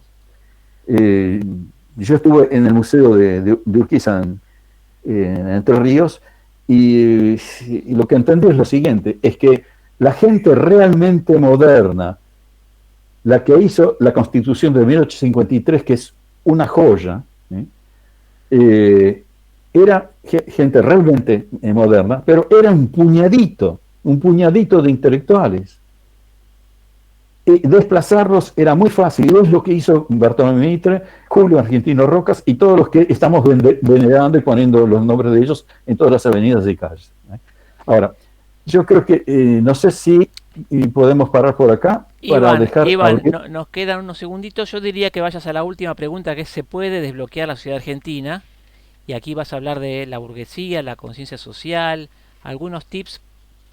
B: Yo estuve en el museo de Urquiza en Entre Ríos, y lo que entendí es lo siguiente, es que la gente realmente moderna, la que hizo la Constitución de 1853, que es una joya, era gente realmente moderna, pero era un puñadito de intelectuales. Desplazarlos era muy fácil, y es lo que hizo Bartolomé Mitre, Julio Argentino Rocas y todos los que estamos venerando y poniendo los nombres de ellos en todas las avenidas y calles. Ahora, yo creo que no sé si podemos parar por acá para dejar...
A: Iván, nos quedan unos segunditos. Yo diría que vayas a la última pregunta, que es: ¿se puede desbloquear la sociedad argentina? Y aquí vas a hablar de la burguesía, la conciencia social, algunos tips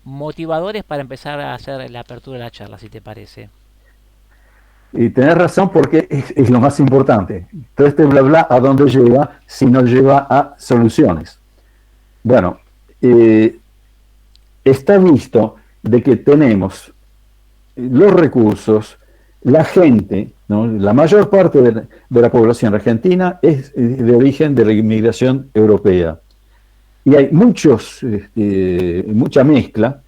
A: motivadores para empezar a hacer la apertura de la charla, si te parece.
B: Y tenés razón, porque es lo más importante. Todo este bla bla, ¿a dónde lleva? Si no lleva a soluciones. Bueno, está visto de que tenemos los recursos, la gente, ¿no? La mayor parte de la población argentina es de origen de la inmigración europea. Y hay mucha mezcla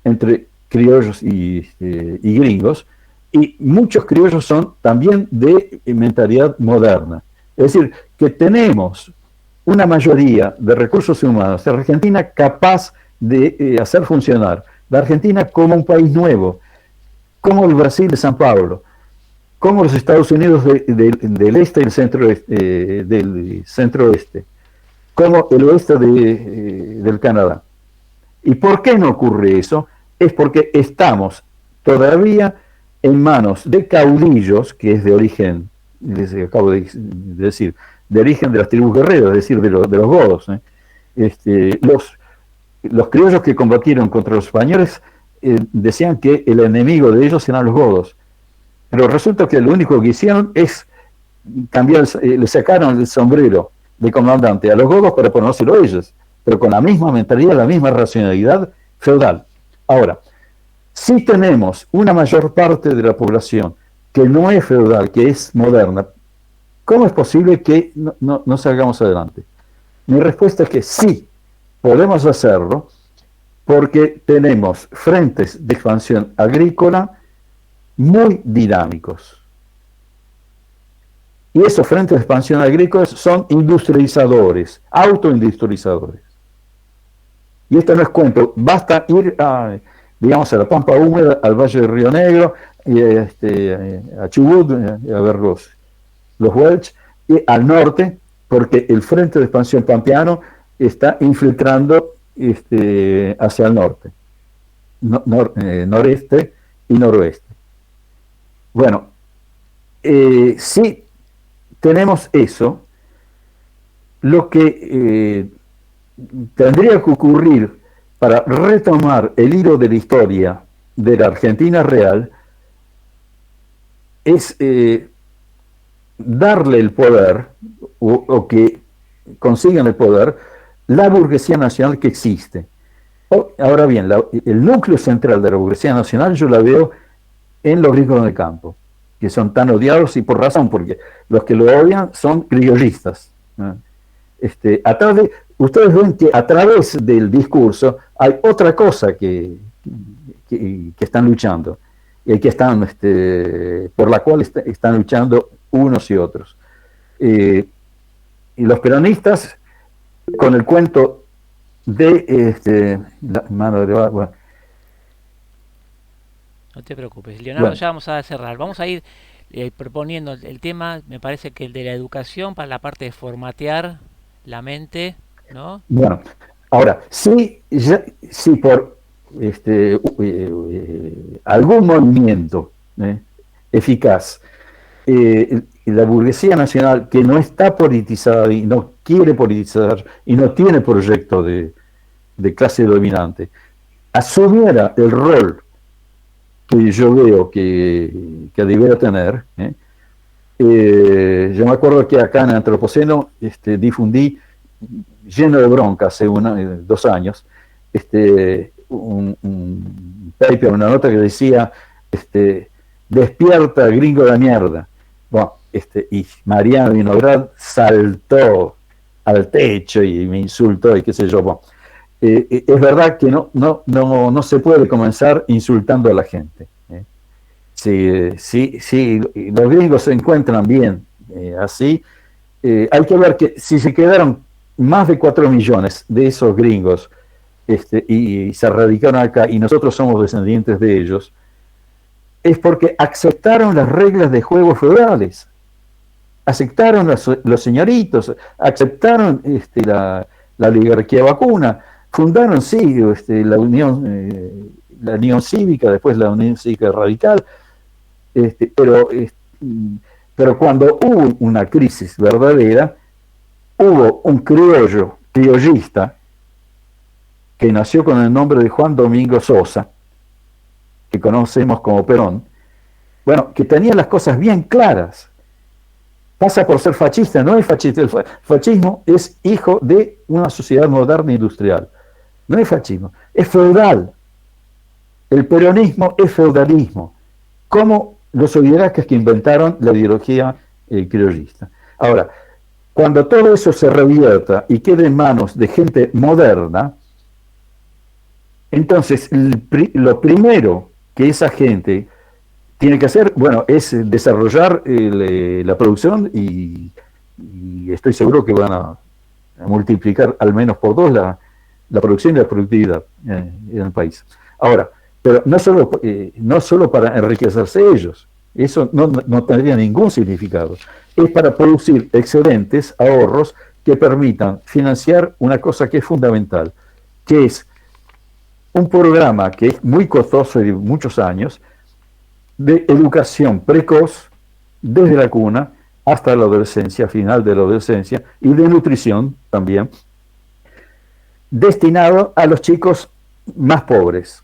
B: entre criollos y gringos, y muchos criollos son también de mentalidad moderna. Es decir, que tenemos una mayoría de recursos humanos de Argentina capaz de hacer funcionar la Argentina como un país nuevo, como el Brasil de San Pablo, como los Estados Unidos del este y el del centro-oeste, como el oeste del Canadá. ¿Y por qué no ocurre eso? Es porque estamos todavía en manos de caudillos, que es de origen, les acabo de decir, de origen de las tribus guerreras, es decir, de los godos. Los criollos que combatieron contra los españoles decían que el enemigo de ellos eran los godos, pero resulta que lo único que hicieron es cambiar, le sacaron el sombrero de comandante a los godos para ponérselo a ellos, pero con la misma mentalidad, la misma racionalidad feudal. Ahora, si tenemos una mayor parte de la población que no es feudal, que es moderna, ¿cómo es posible que no salgamos adelante? Mi respuesta es que sí, podemos hacerlo, porque tenemos frentes de expansión agrícola muy dinámicos. Y esos frentes de expansión agrícola son industrializadores, autoindustrializadores. Y esto no es cuento, basta ir a la Pampa Húmeda, al Valle del Río Negro, a Chubut, a ver los Welch, y al norte, porque el frente de expansión pampeano está infiltrando hacia el norte, noreste y noroeste. Bueno, si tenemos eso, lo que tendría que ocurrir para retomar el hilo de la historia de la Argentina real, es darle el poder, o que consigan el poder, la burguesía nacional que existe. Ahora bien, el núcleo central de la burguesía nacional yo la veo en los gringos del campo, que son tan odiados, y por razón, porque los que lo odian son criollistas. Ustedes ven que a través del discurso hay otra cosa que están luchando, que están, por la cual están luchando unos y otros. Y los peronistas, con el cuento de la mano de agua.
A: No te preocupes, Leonardo, bueno, ya vamos a cerrar. Vamos a ir proponiendo el tema, me parece que el de la educación para la parte de formatear la mente, ¿no?
B: Bueno, ahora, si por algún movimiento eficaz, la burguesía nacional, que no está politizada y no quiere politizar y no tiene proyecto de clase dominante, asumiera el rol que yo veo que debiera tener, yo me acuerdo que acá en Antropoceno difundí, lleno de bronca, hace 2 años, un paper, una nota que decía, despierta, gringo de mierda. Bueno, y Mariano Vinograd saltó al techo y me insultó y qué sé yo. Bueno, es verdad que no se puede comenzar insultando a la gente. Si los gringos se encuentran bien así, hay que ver que si se quedaron más de 4 millones de esos gringos y se radicaron acá y nosotros somos descendientes de ellos, es porque aceptaron las reglas de juego feudales, aceptaron los señoritos, aceptaron la oligarquía vacuna, fundaron, sí, la Unión Cívica, después la Unión Cívica Radical, pero cuando hubo una crisis verdadera, hubo un criollista, que nació con el nombre de Juan Domingo Sosa, que conocemos como Perón, bueno, que tenía las cosas bien claras. Pasa por ser fascista, no es fascista. El fascismo es hijo de una sociedad moderna industrial. No es fascismo, es feudal. El peronismo es feudalismo, como los oligarcas que inventaron la ideología criollista. Ahora, cuando todo eso se revierta y quede en manos de gente moderna, entonces lo primero que esa gente tiene que hacer, bueno, es desarrollar la producción y estoy seguro que van a multiplicar al menos por 2 la producción y la productividad en el país. Ahora, pero no solo para enriquecerse ellos, eso no tendría ningún significado, es para producir excedentes, ahorros que permitan financiar una cosa que es fundamental, que es un programa que es muy costoso y de muchos años, de educación precoz desde la cuna hasta la adolescencia, final de la adolescencia, y de nutrición también, destinado a los chicos más pobres,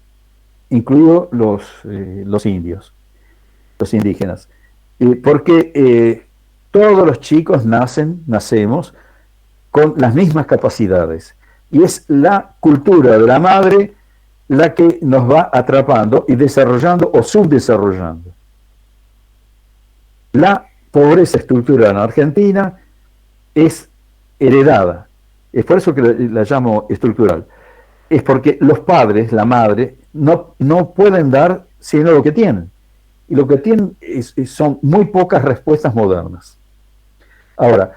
B: incluidos los indios, los indígenas, porque todos los chicos nacemos con las mismas capacidades, y es la cultura de la madre la que nos va atrapando y desarrollando o subdesarrollando. La pobreza estructural en Argentina es heredada, es por eso que la llamo estructural, es porque los padres, la madre, no pueden dar sino lo que tienen, y lo que tienen son muy pocas respuestas modernas. Ahora,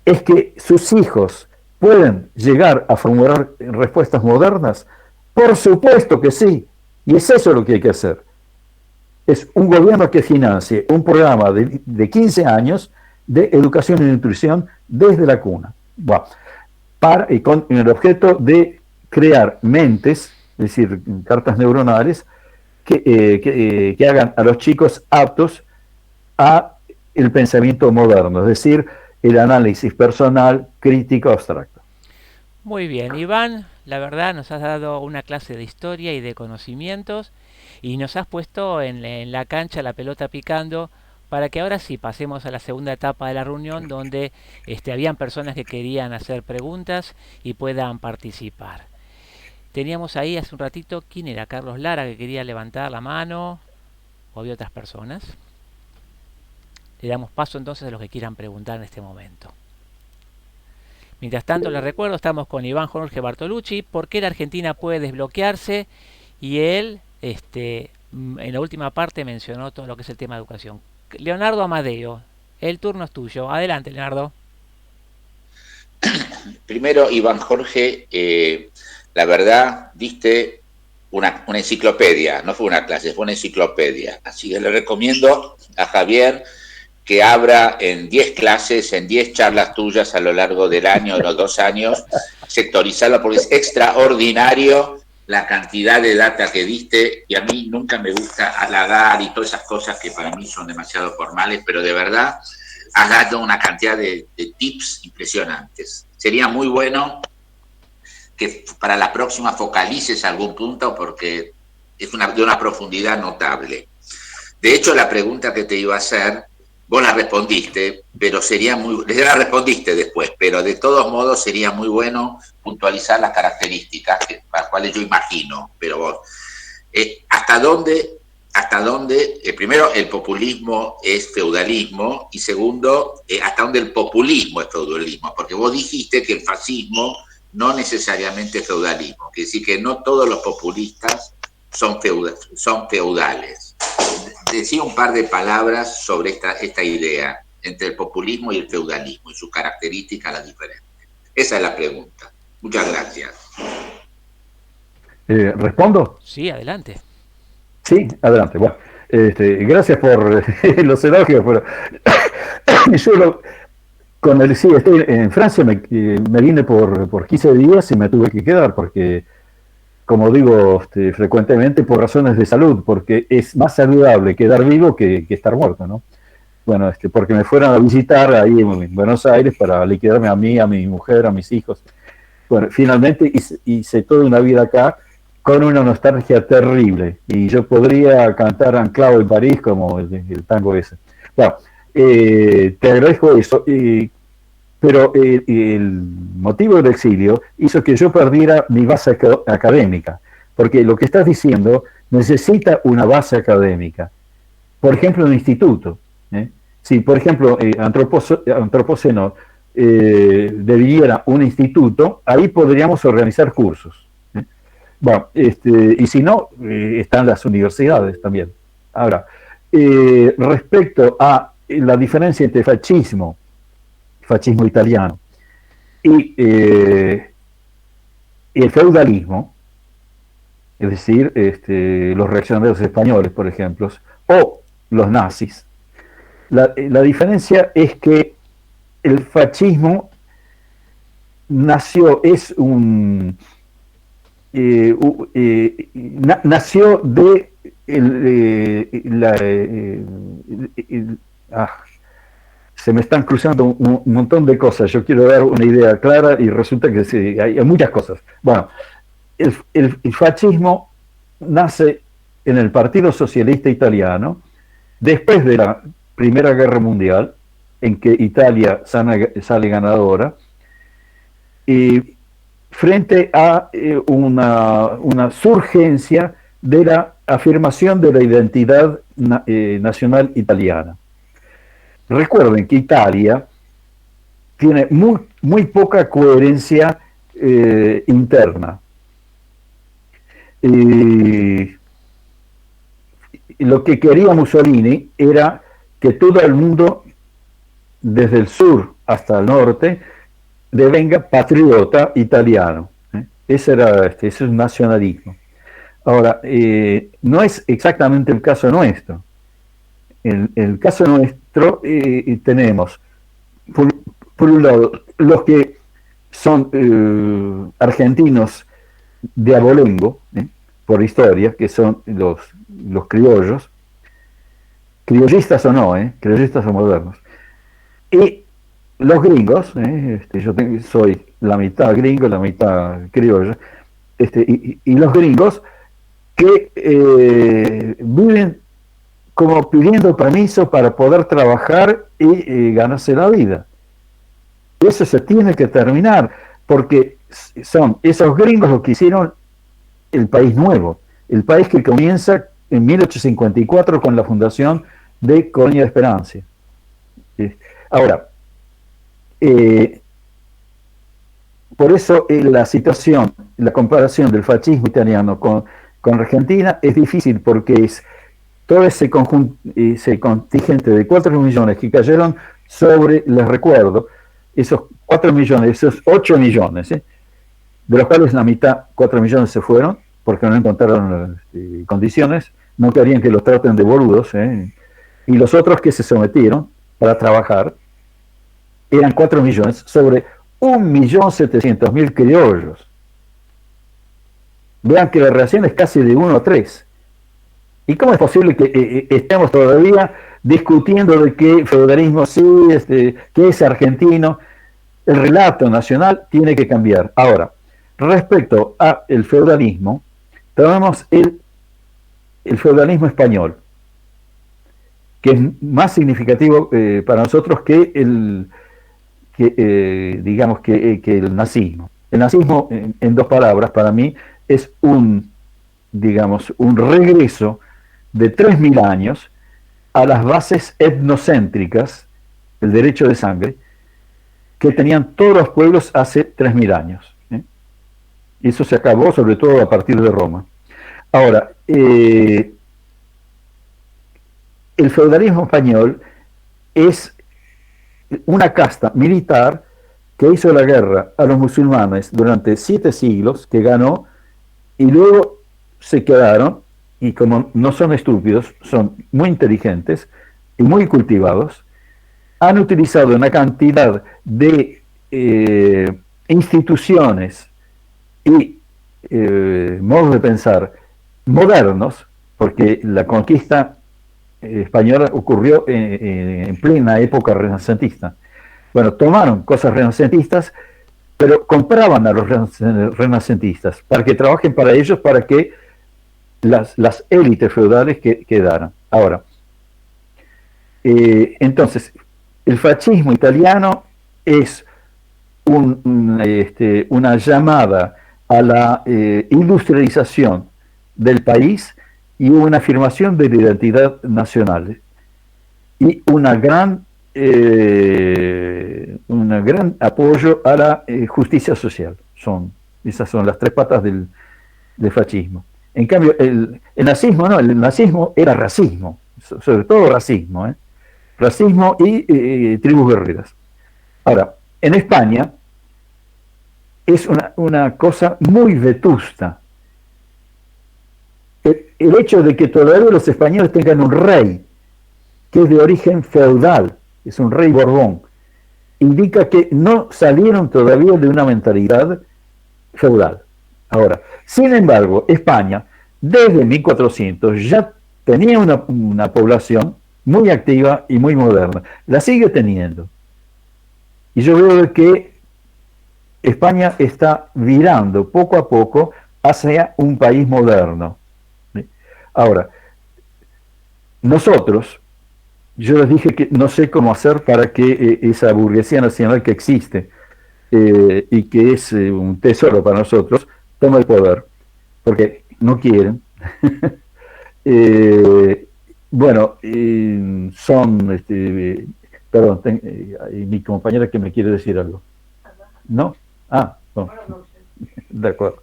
B: es que sus hijos pueden llegar a formular respuestas modernas. Por supuesto que sí, y es eso lo que hay que hacer. Es un gobierno que financie un programa de 15 años de educación y nutrición desde la cuna. Bueno, y con el objeto de crear mentes, es decir, cartas neuronales, que hagan a los chicos aptos a el pensamiento moderno, es decir, el análisis personal, crítico, abstracto.
A: Muy bien, Iván, la verdad nos has dado una clase de historia y de conocimientos y nos has puesto en la cancha la pelota picando para que ahora sí pasemos a la segunda etapa de la reunión donde habían personas que querían hacer preguntas y puedan participar. Teníamos ahí hace un ratito, ¿quién era? Carlos Lara, que quería levantar la mano, o había otras personas. Le damos paso entonces a los que quieran preguntar en este momento. Mientras tanto, les recuerdo, estamos con Iván Jorge Bartolucci, por qué la Argentina puede desbloquearse, y él, en la última parte mencionó todo lo que es el tema de educación. Leonardo Amadeo, el turno es tuyo. Adelante, Leonardo.
C: Primero, Iván Jorge, la verdad, diste una enciclopedia, no fue una clase, fue una enciclopedia. Así que le recomiendo a Javier que abra en 10 clases, en 10 charlas tuyas a lo largo del año, de los 2 años, sectorizarlo, porque es extraordinario la cantidad de data que diste, y a mí nunca me gusta halagar y todas esas cosas que para mí son demasiado formales, pero de verdad has dado una cantidad de tips impresionantes. Sería muy bueno que para la próxima focalices algún punto, porque es de una profundidad notable. De hecho, la pregunta que te iba a hacer, vos la respondiste, pero la respondiste después, pero de todos modos sería muy bueno puntualizar las características para las cuales yo imagino, pero vos, ¿hasta dónde, primero, el populismo es feudalismo, y segundo, hasta dónde el populismo es feudalismo? Porque vos dijiste que el fascismo no necesariamente es feudalismo, quiere decir que no todos los populistas son feudales. Decía un par de palabras sobre esta idea entre el populismo y el feudalismo y sus características, las diferentes. Esa es la pregunta. Muchas gracias.
B: ¿Respondo?
A: Sí, adelante.
B: Sí, adelante. Bueno, gracias por los elogios, pero yo estoy en Francia, me vine por 15 días y me tuve que quedar porque, como digo frecuentemente, por razones de salud, porque es más saludable quedar vivo que estar muerto, ¿no? Bueno, porque me fueron a visitar ahí en Buenos Aires para liquidarme a mí, a mi mujer, a mis hijos. Bueno, finalmente hice toda una vida acá con una nostalgia terrible, y yo podría cantar Anclado en París como el tango ese. Bueno, te agradezco eso, pero el motivo del exilio hizo que yo perdiera mi base académica, porque lo que estás diciendo necesita una base académica. Por ejemplo, un instituto. Si, por ejemplo, Antropoceno debiera un instituto, ahí podríamos organizar cursos. Bueno, y si no, están las universidades también. Ahora, respecto a la diferencia entre fascismo italiano, y el feudalismo, es decir, los reaccionarios españoles, por ejemplo, o los nazis, la diferencia es que el fascismo nació de se me están cruzando un montón de cosas. Yo quiero dar una idea clara y resulta que sí, hay muchas cosas. Bueno, el fascismo nace en el Partido Socialista Italiano después de la Primera Guerra Mundial, en que Italia sale ganadora, y frente a una surgencia de la afirmación de la identidad nacional italiana. Recuerden que Italia tiene muy poca coherencia interna. Lo que quería Mussolini era que todo el mundo, desde el sur hasta el norte, devenga patriota italiano. Ese es un nacionalismo. Ahora, no es exactamente el caso nuestro. En el caso nuestro tenemos, por un lado, los que son argentinos de abolengo, por historia, que son los criollos, criollistas o no, criollistas o modernos, y los gringos, soy la mitad gringo, la mitad criollo, y los gringos que viven como pidiendo permiso para poder trabajar y ganarse la vida. Eso se tiene que terminar, porque son esos gringos los que hicieron el país nuevo, el país que comienza en 1854 con la fundación de Colonia de Esperanza. Ahora, por eso la situación, la comparación del fascismo italiano con Argentina es difícil, porque es todo ese contingente de 4 millones que cayeron sobre, les recuerdo, esos 4 millones, esos 8 millones, de los cuales la mitad, 4 millones, se fueron porque no encontraron condiciones, no querían que los traten de boludos, y los otros que se sometieron para trabajar eran 4 millones sobre 1.700.000 criollos. Vean que la relación es casi de 1 a 3. ¿Y cómo es posible que estemos todavía discutiendo de qué feudalismo sí, qué es argentino? El relato nacional tiene que cambiar. Ahora, respecto al feudalismo, tenemos el feudalismo español, que es más significativo para nosotros que el nazismo. El nazismo, en 2 palabras, para mí, es un regreso de 3.000 años a las bases etnocéntricas, el derecho de sangre, que tenían todos los pueblos hace 3.000 años. Y eso se acabó sobre todo a partir de Roma. Ahora, el feudalismo español es una casta militar que hizo la guerra a los musulmanes durante 7 siglos, que ganó, y luego se quedaron, y como no son estúpidos, son muy inteligentes y muy cultivados, han utilizado una cantidad de instituciones y modos de pensar modernos, porque la conquista española ocurrió en plena época renacentista. Bueno, tomaron cosas renacentistas, pero compraban a los renacentistas para que trabajen para ellos, para que las élites feudales quedaran. Ahora, entonces, el fascismo italiano es una llamada a la industrialización del país y una afirmación de la identidad nacional y un gran apoyo a la justicia social. Esas son las 3 patas del fascismo. En cambio, el nazismo no, el nazismo era racismo, sobre todo racismo, racismo y tribus guerreras. Ahora, en España es una cosa muy vetusta. El hecho de que todavía los españoles tengan un rey que es de origen feudal, es un rey Borbón, indica que no salieron todavía de una mentalidad feudal. Ahora, sin embargo, España, desde 1400, ya tenía una población muy activa y muy moderna. La sigue teniendo. Y yo veo que España está virando poco a poco hacia un país moderno. Ahora, nosotros, yo les dije que no sé cómo hacer para que esa burguesía nacional que existe y que es un tesoro para nosotros, tome el poder, porque no quieren. Bueno, son, perdón, mi compañera que me quiere decir algo. ¿No? Ah, no. De acuerdo,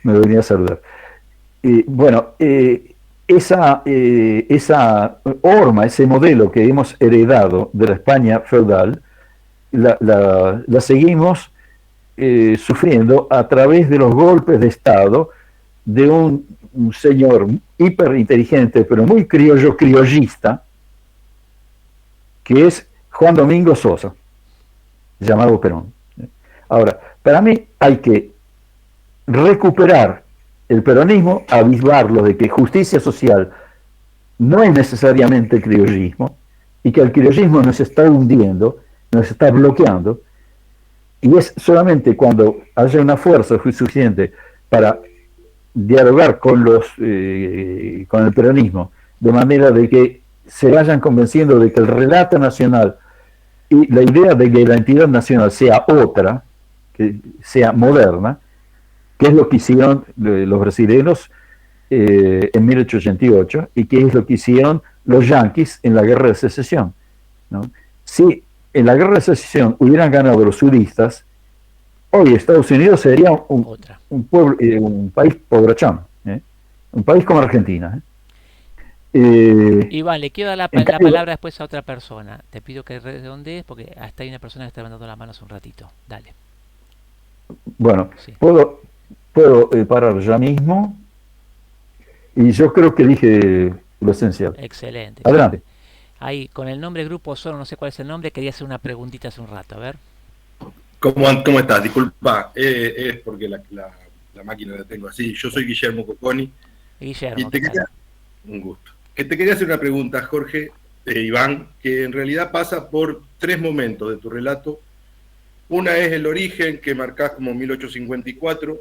B: me venía a saludar. Bueno, esa horma, ese modelo que hemos heredado de la España feudal, la seguimos sufriendo a través de los golpes de Estado de un señor hiperinteligente, pero muy criollista, que es Juan Domingo Sosa, llamado Perón. Ahora, para mí hay que recuperar el peronismo, avisarlo de que justicia social no es necesariamente criollismo y que el criollismo nos está hundiendo nos está bloqueando, y es solamente cuando haya una fuerza suficiente para dialogar con con el peronismo, de manera de que se vayan convenciendo de que el relato nacional y la idea de que la identidad nacional sea otra, que sea moderna, que es lo que hicieron los brasileños en 1888 y que es lo que hicieron los yanquis en la guerra de secesión, ¿no? Si en la guerra de secesión hubieran ganado los sudistas, hoy Estados Unidos sería un pueblo, un país pobrachón, un país como Argentina.
A: Iván, le quiero dar la palabra después a otra persona. Te pido que redondees porque hasta hay una persona que está levantando la mano hace un ratito. Dale.
B: Bueno,
A: sí.
B: puedo parar ya mismo, y yo creo que dije lo esencial.
A: Excelente.
B: Adelante.
A: Ahí, con el nombre Grupo Solo, no sé cuál es el nombre, quería hacer una preguntita hace un rato, a ver.
D: ¿Cómo estás? Disculpa, es porque la máquina la tengo así. Yo soy Guillermo Cocconi.
A: Guillermo,
D: un gusto. Te quería hacer una pregunta, Jorge, Iván, que en realidad pasa por tres momentos de tu relato. Una es el origen, que marcás como 1854,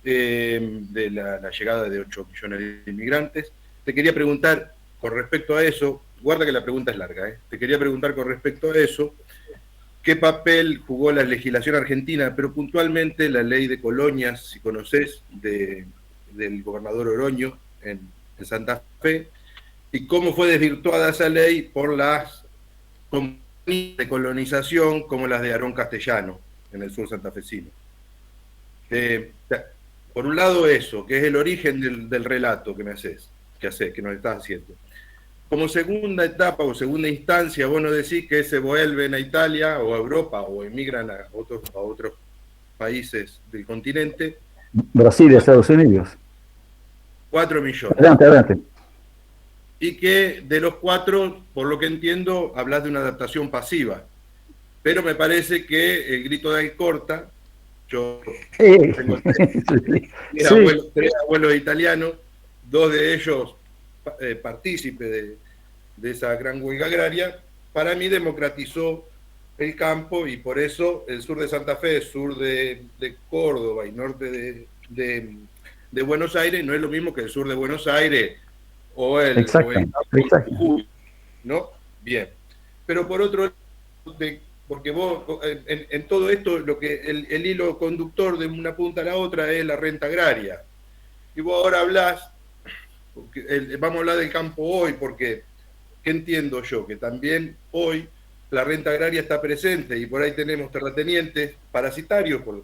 D: de la llegada de 8 millones de inmigrantes. Te quería preguntar con respecto a eso, guarda que la pregunta es larga, te quería preguntar con respecto a eso, ¿qué papel jugó la legislación argentina, pero puntualmente la ley de colonias, si conocés, del gobernador Oroño en Santa Fe, y cómo fue desvirtuada esa ley por las compañías de colonización como las de Aarón Castellano en el sur santafesino? Por un lado eso, que es el origen del relato que nos estás haciendo. Como segunda etapa o segunda instancia, vos nos decís que se vuelven a Italia o a Europa o emigran a otros países del continente.
B: Brasil y Estados Unidos.
D: 4 millones.
B: Adelante.
D: Y que de los 4, por lo que entiendo, hablas de una adaptación pasiva. Pero me parece que el grito de Alcorta, yo tengo 3 abuelos italianos, 2 de ellos partícipe de esa gran huelga agraria, para mí democratizó el campo, y por eso el sur de Santa Fe, sur de Córdoba y norte de Buenos Aires no es lo mismo que el sur de Buenos Aires o el Jujuy, ¿no? Bien. Pero por otro lado, porque vos en todo esto lo que el hilo conductor de una punta a la otra es la renta agraria, y vos ahora hablás, vamos a hablar del campo hoy, porque ¿qué entiendo yo? Que también hoy la renta agraria está presente, y por ahí tenemos terratenientes parasitarios, por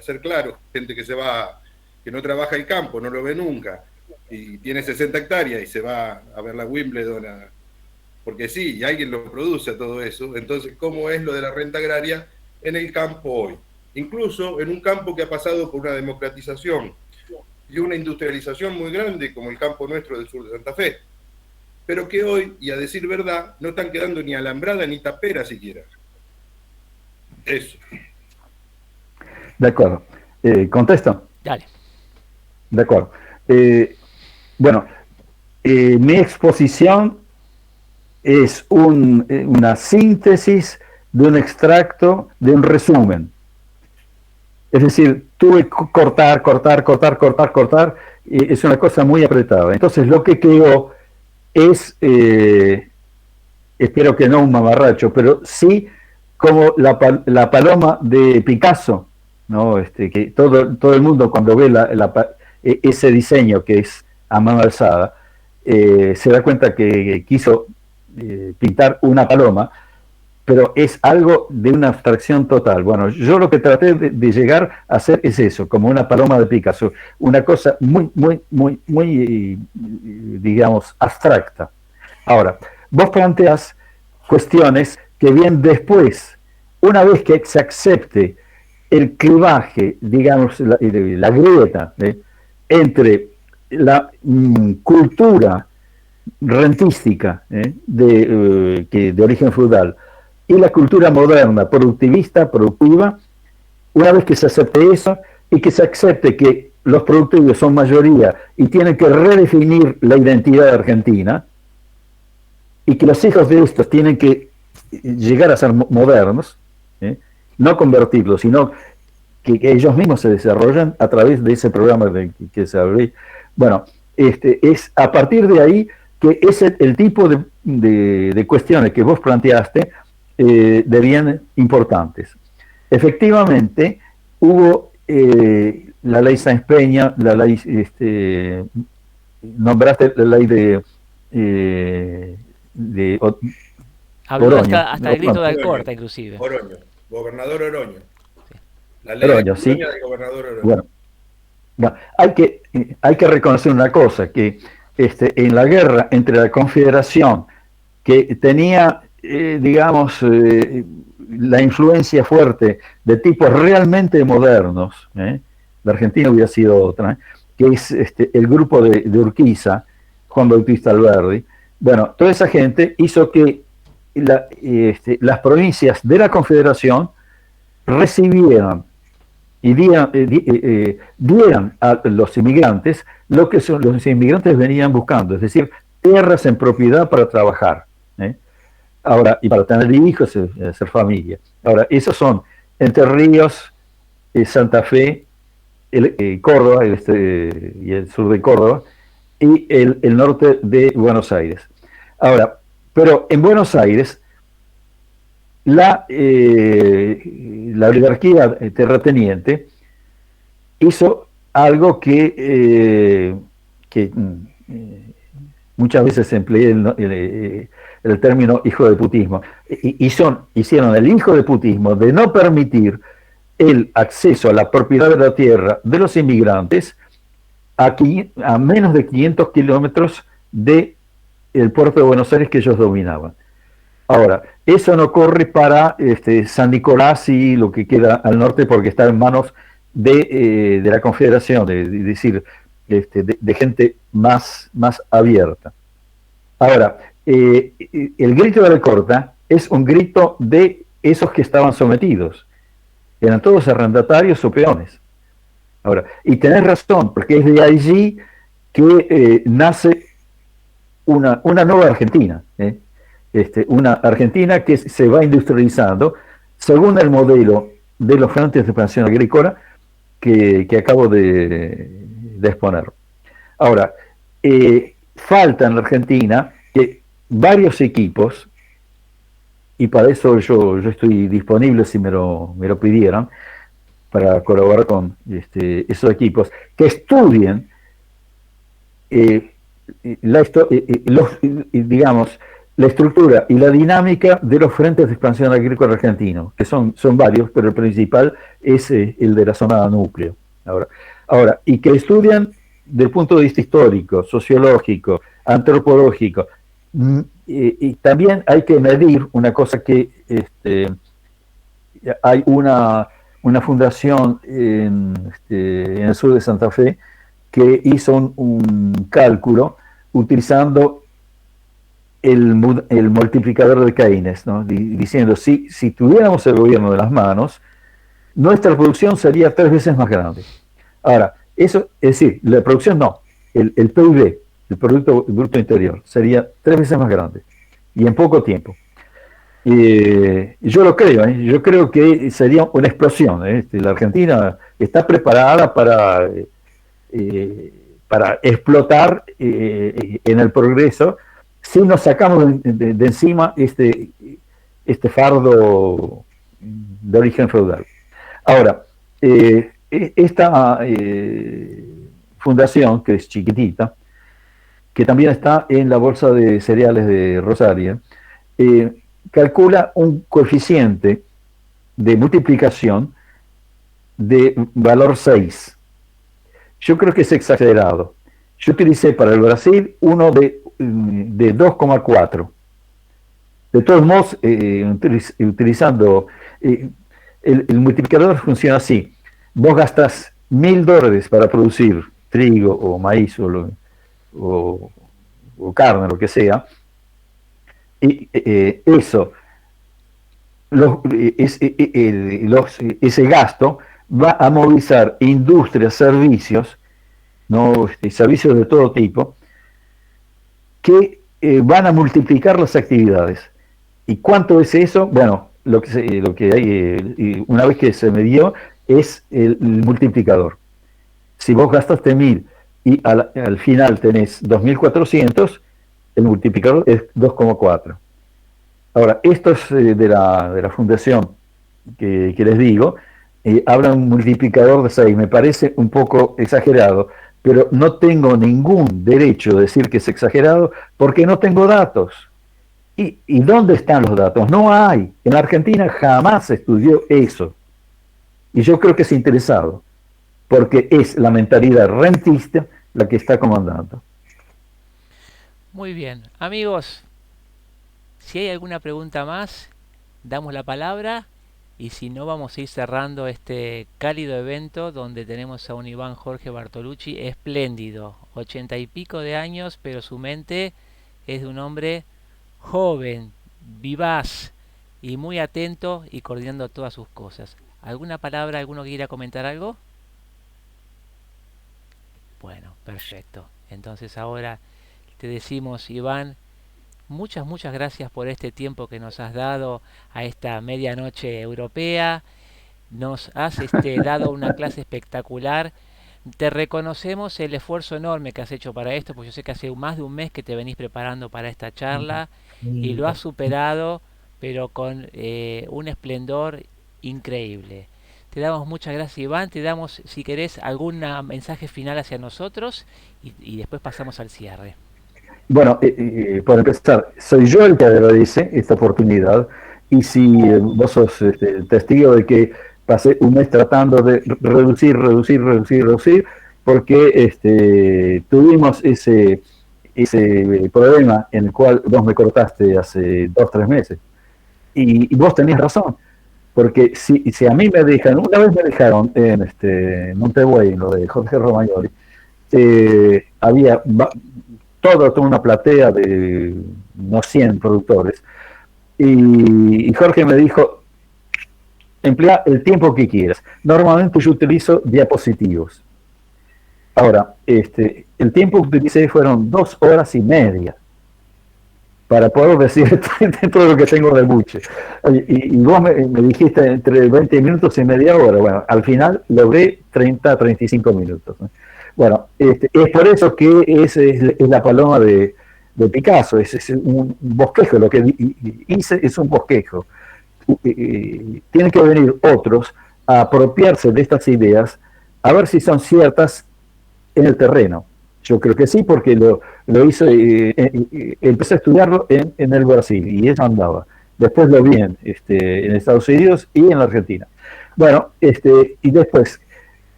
D: ser claro, gente que no trabaja el campo, no lo ve nunca, y tiene 60 hectáreas y se va a ver la Wimbledon, porque sí, y alguien lo produce a todo eso. Entonces, ¿cómo es lo de la renta agraria en el campo hoy? Incluso en un campo que ha pasado por una democratización y una industrialización muy grande, como el campo nuestro del sur de Santa Fe, pero que hoy, y a decir verdad, no están quedando ni alambrada ni tapera siquiera. Eso.
B: De acuerdo. ¿Contesto?
A: Dale.
B: De acuerdo. Bueno, mi exposición es una síntesis de un extracto, de un resumen. Es decir, tuve que cortar, es una cosa muy apretada. Entonces lo que quedó es, espero que no un mamarracho, pero sí como la paloma de Picasso, ¿no? Que todo el mundo cuando ve ese diseño que es a mano alzada, se da cuenta que quiso pintar una paloma, pero es algo de una abstracción total. Bueno, yo lo que traté de llegar a hacer es eso, como una paloma de Picasso, una cosa muy, digamos, abstracta. Ahora, vos planteas cuestiones que vienen después, una vez que se acepte el clivaje, digamos, la grieta entre la cultura rentística de origen feudal y la cultura moderna, productiva, una vez que se acepte eso y que se acepte que los productivos son mayoría y tienen que redefinir la identidad argentina, y que los hijos de estos tienen que llegar a ser modernos, no convertirlos, sino que ellos mismos se desarrollan a través de ese programa que se abre. Bueno, es a partir de ahí que es el tipo de cuestiones que vos planteaste devían importantes. Efectivamente, hubo la ley Sáenz Peña, la ley, nombraste la ley
A: habló
B: Oroño,
A: hasta el grito de Alcorta, inclusive.
D: Oroño, gobernador Oroño.
A: Sí.
D: La ley
B: Oroño,
D: de
B: sí.
D: del gobernador Oroño.
B: Bueno, hay que reconocer una cosa, que en la guerra entre la Confederación, que tenía, digamos, la influencia fuerte de tipos realmente modernos, la Argentina hubiera sido otra, que es el grupo de Urquiza, Juan Bautista Alberdi. Bueno, toda esa gente hizo que las provincias de la Confederación recibieran y dieran a los inmigrantes lo que los inmigrantes venían buscando, es decir, tierras en propiedad para trabajar, ahora, y para tener hijos, hacer familia. Ahora, esos son Entre Ríos, Santa Fe, Córdoba, y el sur de Córdoba, y el norte de Buenos Aires. Ahora, pero en Buenos Aires, la oligarquía terrateniente hizo algo que muchas veces se emplea el término hijo de putismo. Hicieron el hijo de putismo de no permitir el acceso a la propiedad de la tierra de los inmigrantes a menos de 500 kilómetros del puerto de Buenos Aires que ellos dominaban. Ahora, eso no corre para San Nicolás y lo que queda al norte, porque está en manos de la Confederación, es decir, de gente más abierta. Ahora, el grito de Alcorta es un grito de esos que estaban sometidos. Eran todos arrendatarios o peones. Ahora, y tenés razón, porque es de allí que nace una nueva Argentina, una Argentina que se va industrializando según el modelo de los frentes de expansión agrícola que acabo de exponer. Ahora, falta en la Argentina que varios equipos, y para eso yo estoy disponible si me lo pidieran, para colaborar con esos equipos, que estudien digamos, la estructura y la dinámica de los frentes de expansión agrícola argentinos, que son varios, pero el principal es el de la zona núcleo. Ahora, y que estudian del punto de vista histórico, sociológico, antropológico, y también hay que medir una cosa que hay una fundación en el sur de Santa Fe que hizo un cálculo utilizando el multiplicador de Keynes, ¿no? Diciendo, si tuviéramos el gobierno de las manos, nuestra producción sería 3 veces más grande. Ahora, eso, es decir, la producción no, el PIB, el Producto Bruto Interior, sería 3 veces más grande, y en poco tiempo. Yo lo creo, yo creo que sería una explosión. La Argentina está preparada para explotar en el progreso si nos sacamos de encima este fardo de origen feudal. Ahora, esta fundación, que es chiquitita, que también está en la Bolsa de Cereales de Rosario, calcula un coeficiente de multiplicación de valor 6. Yo creo que es exagerado. Yo utilicé para el Brasil uno de 2,4. De todos modos, utilizando el multiplicador funciona así. Vos gastas $1.000 para producir trigo o maíz o carne, lo que sea, y eso, ese gasto va a movilizar industrias, servicios, ¿no? Servicios de todo tipo, que van a multiplicar las actividades. ¿Y cuánto es eso? Bueno, lo que hay, una vez que se me dio, es el multiplicador. Si vos gastaste 1000 y al final tenés 2400, el multiplicador es 2,4. Ahora, estos de la fundación que les digo, hablan un multiplicador de 6, me parece un poco exagerado, pero no tengo ningún derecho de decir que es exagerado porque no tengo datos. ¿Y dónde están los datos? No hay. En la Argentina jamás se estudió eso. Y yo creo que es interesado, porque es la mentalidad rentista la que está comandando.
A: Muy bien, amigos, si hay alguna pregunta más, damos la palabra y si no vamos a ir cerrando este cálido evento donde tenemos a un Iván Jorge Bartolucci espléndido, 80 y pico de años, pero su mente es de un hombre joven, vivaz y muy atento y coordinando todas sus cosas. ¿Alguna palabra, alguno que quiera comentar algo? Bueno, perfecto. Entonces ahora te decimos, Iván, muchas gracias por este tiempo que nos has dado a esta medianoche europea. Nos has dado una clase espectacular. Te reconocemos el esfuerzo enorme que has hecho para esto, porque yo sé que hace más de un mes que te venís preparando para esta charla y lo has superado, pero con un esplendor increíble. Te damos muchas gracias, Iván. Te damos, si querés, algún mensaje final hacia nosotros y después pasamos al cierre.
B: Bueno, por empezar, soy yo el que agradece esta oportunidad y si vos sos testigo de que pasé un mes tratando de reducir, porque tuvimos ese problema en el cual vos me cortaste hace 2-3 meses. Y vos tenías razón, porque si a mí me dejan, una vez me dejaron en Montevideo, en lo de Jorge Romagnoli, había toda una platea de unos 100 productores, y Jorge me dijo, emplea el tiempo que quieras. Normalmente yo utilizo diapositivos. Ahora, el tiempo que utilicé fueron 2 horas y media para poder decir todo lo que tengo de buche. Y vos me dijiste entre 20 minutos y media hora. Bueno, al final logré 30-35 minutos. Bueno, es por eso que es la paloma de Picasso, es un bosquejo, lo que hice es un bosquejo. Tienen que venir otros a apropiarse de estas ideas, a ver si son ciertas en el terreno. Yo creo que sí, porque lo hice, empecé a estudiarlo en el Brasil, y eso andaba. Después lo vi en Estados Unidos y en la Argentina. Bueno, y después,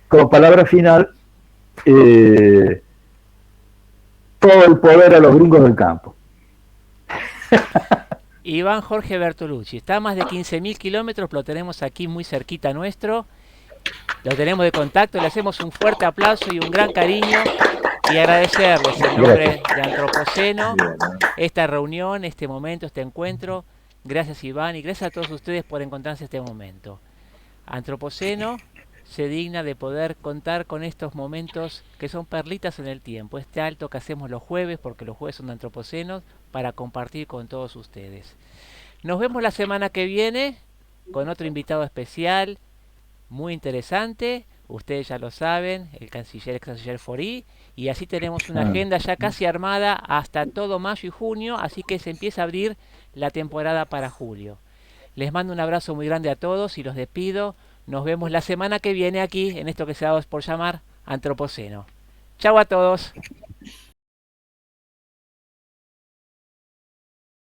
B: como palabra final, todo el poder a los gringos del campo.
A: Iván Jorge Bertolucci, está a más de 15.000 kilómetros, lo tenemos aquí muy cerquita nuestro, lo tenemos de contacto, le hacemos un fuerte aplauso y un gran cariño y agradecerles en nombre de Antropoceno esta reunión, este momento, este encuentro. Gracias, Iván, y gracias a todos ustedes por encontrarse este momento. Antropoceno se digna de poder contar con estos momentos que son perlitas en el tiempo, este alto que hacemos los jueves, porque los jueves son de Antropocenos, para compartir con todos ustedes. Nos vemos la semana que viene con otro invitado especial, muy interesante, ustedes ya lo saben, el ex canciller Faury, y así tenemos una agenda ya casi armada hasta todo mayo y junio, así que se empieza a abrir la temporada para julio. Les mando un abrazo muy grande a todos y los despido. Nos vemos la semana que viene aquí en esto que se da por llamar Antropoceno. Chau a todos.